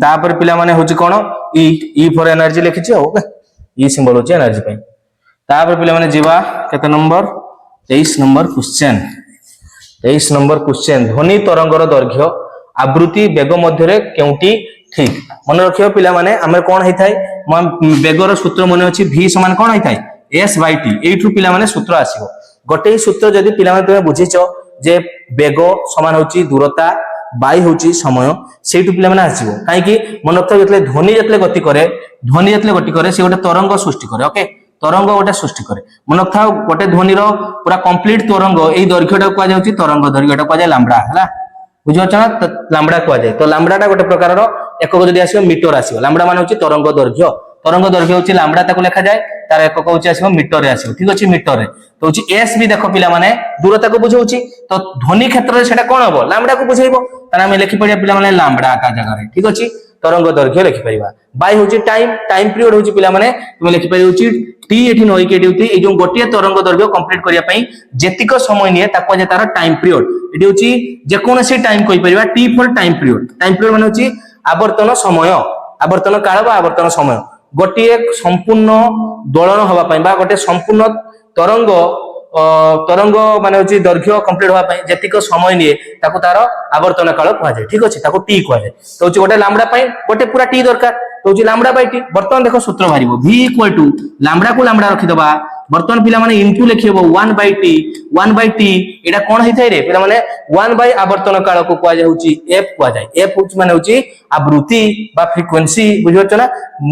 तापर पिला माने होची कोन ई फॉर एनर्जी लिखि छी ओके ई सिंबल होची एनर्जी पई तापर पिला माने जीवा केते number 23 number question 23 number question ध्वनि तरंगर दैर्घ्य आवृत्ति वेग मध्य रे केउटी ठीक मन रखियो पिला माने हमें कोन हे थाए वेगर सूत्र मन अछि v समान कोन हे थाए s/t एठु पिला माने सूत्र आसीबो गोटे सूत्र जदी पिला माने तुमे बुझिचो जे वेग समान होची दूरता बाई होची समय सेठु पिला माने आसीबो काहे कि मन रखियो जतले ध्वनि जतले गति करे से गोटे तरंग सृष्टि करे ओके तरंग गोटे सृष्टि करे मन रखियो गोटे ध्वनि रो पूरा कंप्लीट तरंग एई दैर्घ्यटा को जाउची तरंग दैर्घ्यटा को जाय लैम्बडा हला बुझियो छ ना लैम्बडा को जाय तो लैम्बडाटा गोटे प्रकार रो एकक जदी आसीबो मीटर आसीबो लैम्बडा माने होची तरंग दैर्घ्य होची लैम्बडा ताको लेखा जाय तार एकक होची आसीबो मीटर रे आसीबो ठीक अछि मीटर रे तो होची s भी देखो पिला माने दूरता को बुझौची तो ध्वनि क्षेत्र रे सेटा कोन हबो लैम्बडा को बुझाइबो ताना हम लिखि पड़िया पिला माने लैम्बडा का जगह रे ठीक अछि तरंग दैर्घ्य लिखि परिबा बाय होची टाइम पीरियड होची पिला माने तुमे लिखि परि होची t एठी नई के ड्यूटी ए जो गोटिया तरंग दैर्घ्य कंप्लीट करिया पई जेतिक समय निये ताको जे तार टाइम पीरियड एठी होची जे कोनोसी टाइम कहि परिबा t फॉर टाइम पीरियड माने होची आवर्तन काल बा आवर्तन समय गोटिए संपूर्ण दोलन हवा पई बा गोटे संपूर्ण तरंग माने होची दैर्घ्य कंप्लीट होवा पई जेतिक समय निये ताको तार आवर्तन काल कहवा जाय ठीक अछि ताको t कहवा जाय तो होची गोटे लैम्बडा पई गोटे पूरा t दरकार तो होची लैम्बडा बाय t बर्तन देखो सूत्र भारिबो v इक्वल टू लैम्बडा को लैम्बडा रखि दबा बर्तन पिला माने इनटू लिखिबो 1/t एटा कोन हेथाय रे पिला माने 1 आवर्तन काल को कहवा जाय होची f कहवा जाय f होची माने होची आवृत्ति बा फ्रीक्वेंसी बुझियो छ ना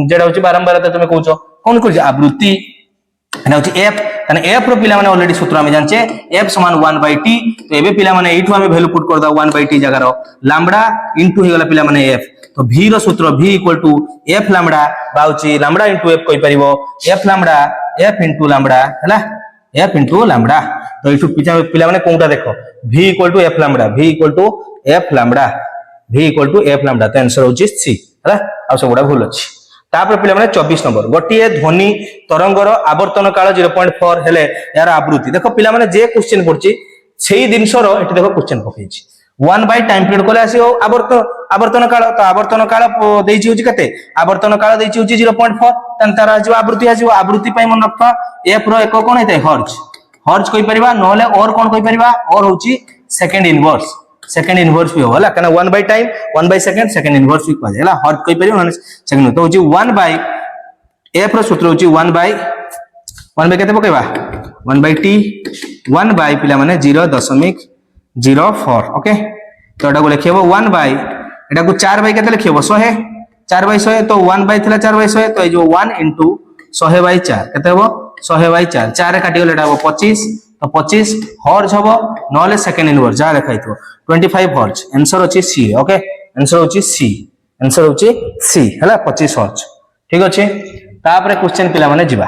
जेडा होची बारंबार तुमे कहउछो कोन करछ आवृत्ति एना होची f तने f रो पिला माने ऑलरेडी सूत्र हम जानचे f समान 1/t तो एबे पिला माने एठू हम वैल्यू पुट कर दा 1/t जगह रो लैम्बडा इनटू हे गला पिला माने f तो v रो सूत्र v equal to f lambda बाउची लैम्बडा इनटू f कहि परिबो f lambda f into lambda हैला f इनटू लैम्बडा तो एठू पिला माने कोनटा देखो v equal to f lambda v equal to f lambda तो आंसर होची c हैला आ सबडा भूल अछि तापर पिला माने 24 नंबर गोटिए ध्वनि तरंगर आवर्तन काल 0.4 हेले यार आवृत्ति देखो पिला माने जे क्वेश्चन पड़ची सेही दिनसर एठी देखो क्वेश्चन पकेछि 1 बाय टाइम पीरियड कोले आसीओ आवर्तन काल तो आवर्तन काल देइछि होछि कते आवर्तन काल देइछि होछि 0.4 तन तार आजो आवृत्ति पई मन रखा f रो एक कोन हेतै हर्ज कहि परिबा नहले और कोन कहि परिबा और होछि सेकंड इनवर्स भी होला कना 1 by time 1 by second inverse भी कहै होला हर्ज कहि परिबा नहले सेकंड तो होछि 1 बाय f रो सूत्र होछि 1 बाय केते पकेबा 1 बाय t 1 बाय पिला माने 0.04 ओके तो एटा को लिखिबो 1 बाय एटा को 4 बाय केते लिखिबो 100 4 बाय 100 तो 1 बाय थिला 4 बाय 100 तो ए जो 1 * 100 बाय 4 केते हो 100 बाय 4 4 रे काटी गले एटा हो 25 तो 25 हर्ज हम ना सेकेंड इनवर्स जहाँ लिखाई 25 हर्ज आंसर अच्छी सी ओके आंसर होची सी आंसर होची सी है 25 हर्ज ठीक अच्छे तापर क्वेश्चन पिला माने जिबा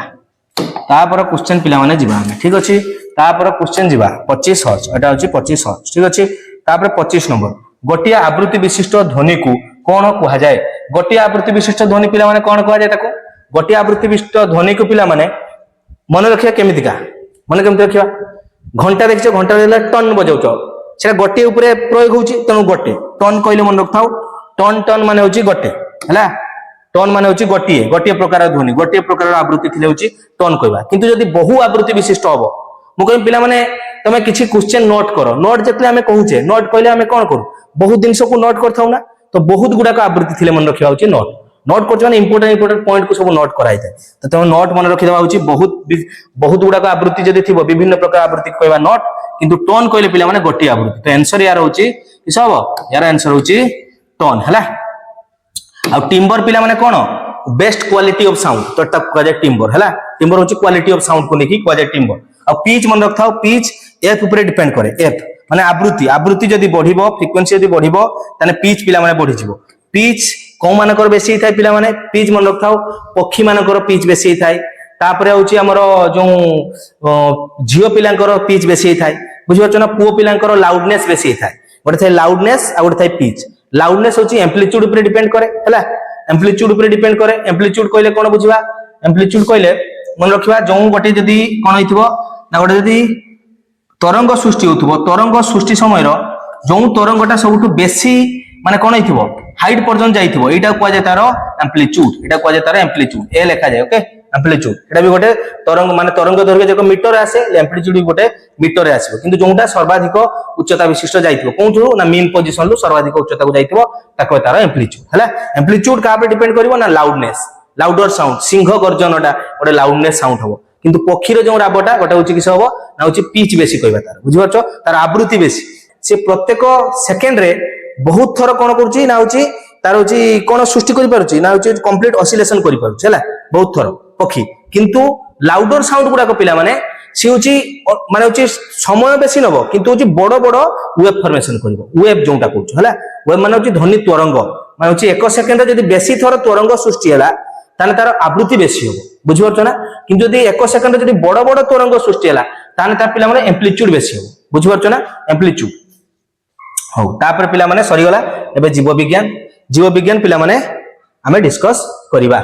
तापर क्वेश्चन पिला माने जिबा हमें ठीक अच्छे तापर क्वेश्चन जिबा 25 हर्ज एटा होची 25 हर्ज ठीक अच्छे तापर 25 नंबर गोटिया आवृत्ति विशिष्ट ध्वनि को कौन कहा जाए गोटिया आवृत्ति विशिष्ट ध्वनि पिला माने कौन कहा जाए ताको गोटिया आवृत्ति विशिष्ट ध्वनि को पिला माने मन रखिया केमितिका मन केमिति रखिया घंटा देखियो घंटा देला टन बजाउचो सेटा गोटे ऊपर प्रयोग होची तनु गोटे टन कहले मन रखथाउ टन टन माने होची गोटे हला टन माने होची गोटिए गोटिए प्रकार ध्वनि गोटिए प्रकार आवृत्ति थिले होची टन कहबा किंतु जदी बहु आवृत्ति विशिष्ट हबो मु कहि पिला माने तमे किछि क्वेश्चन नोट करो नोट जेतले हमें कहूचे नोट कहले हमें कोन करू बहुत जिंस को नोट करथाउ ना तो बहुत गुडा का आवृत्ति थिले मन रखिया होची नोट नोट करछ माने इंपोर्टेंट पॉइंट को सब नोट कराई थाए तो तमे नोट मन रखि देबा होची बहुत गुडा का आवृत्ति जदी थिबो विभिन्न प्रकार आवृत्ति कहबा नोट किंतु टोन कहले पिला माने गोटी आवृत्ति तो आंसर यार होची किस हबो यार आंसर होची टोन हला आ टिम्बर पिला माने कोन बेस्ट क्वालिटी ऑफ साउंड तो तक कह जाय टिम्बर हला टिम्बर होची क्वालिटी ऑफ साउंड को देखि कह जाय टिम्बर आ पिच मन रखथाओ पिच एफ ऊपर डिपेंड करे एफ माने आवृत्ति आवृत्ति जदी बढ़िबो फ्रीक्वेंसी जदी बढ़िबो ताने पिच पिला माने बढ़ि जिवो पिच को मानकर बेसी थाय पिला माने पिच मन रखथाओ पक्षी मानकर पिच बेसी थाय तापरे होची हमरो जो जियो पिलांकर पिच बेसी थाय बुझियो ना पुओ पिलांकर लाउडनेस बेसी थाय गोटे थाय लाउडनेस आ गोटे थाय पिच लाउडनेस होची एम्प्लीट्यूड ऊपर डिपेंड करे हला एम्प्लीट्यूड ऊपर डिपेंड करे एम्प्लीट्यूड कहले कोन बुझिबा एम्प्लीट्यूड कहले मन रखिबा जो गोटे जदी कोन होइथिबो ना गोटे जदी तरंग सृष्टि होथबो तरंग सृष्टि समय रो जो तरंगटा सबटु बेसी माने कोन होइथिबो हाइट पर्यंत जाइथिबो एटा को जाय तारो एम्प्लीट्यूड एटा को जाय तारो एम्प्लीट्यूड ए लेखा जाय ओके एम्प्लीट्यूड एटा भी गोटे तरंग माने तरंग दैर्घ्य जको मीटर आसे एम्प्लीट्यूड भी गोटे मीटर रे आसीबो किंतु जोंटा सर्वाधिक उच्चता विशिष्ट जाइथिबो कोंठु ना मीन पोजीशन लु सर्वाधिक उच्चता को जाइथिबो ताको तारो एम्प्लीट्यूड हला एम्प्लीट्यूड का पे डिपेंड करिवो ना लाउडनेस लाउडर साउंड सिंह गर्जनटा गोटे लाउडनेस साउंड हबो किंतु पक्षीर जो राबटा गोटे होची किस हबो ना होची पिच बेसी कहबा तार बुझि परछो तार आवृत्ति बेसी से प्रत्येक सेकेंड रे बहुत थर कोन करूची ना होची तार होची कोन सृष्टि करि पारुची ना होची कंप्लीट ऑसिलेशन करि पारुची हला बहुत थर पक्षी किंतु लाउडर साउंड गुडा को पिला माने सी होची माने होची समय बेसी नबो किंतु होची बड़ बड़ वेव फॉर्मेशन करिवो वेव जोंटा कहूछ हला वेव माने होची ध्वनि तरंग माने होची 1 सेकेंड रे जदी बेसी थर तरंग सृष्टि हला ताने तार आवृत्ति बेसी हो बुझि परछ ना किंतु यदि 1 सेकेंड जदी बड़ बड़ तरंग सृष्टि हला ताने तार पिला माने एम्प्लीट्यूड बेसी हो बुझि परछ ना एम्प्लीट्यूड हो तापर पिला माने सरी गला एबे जीव विज्ञान पिला माने हमें डिस्कस करिबा।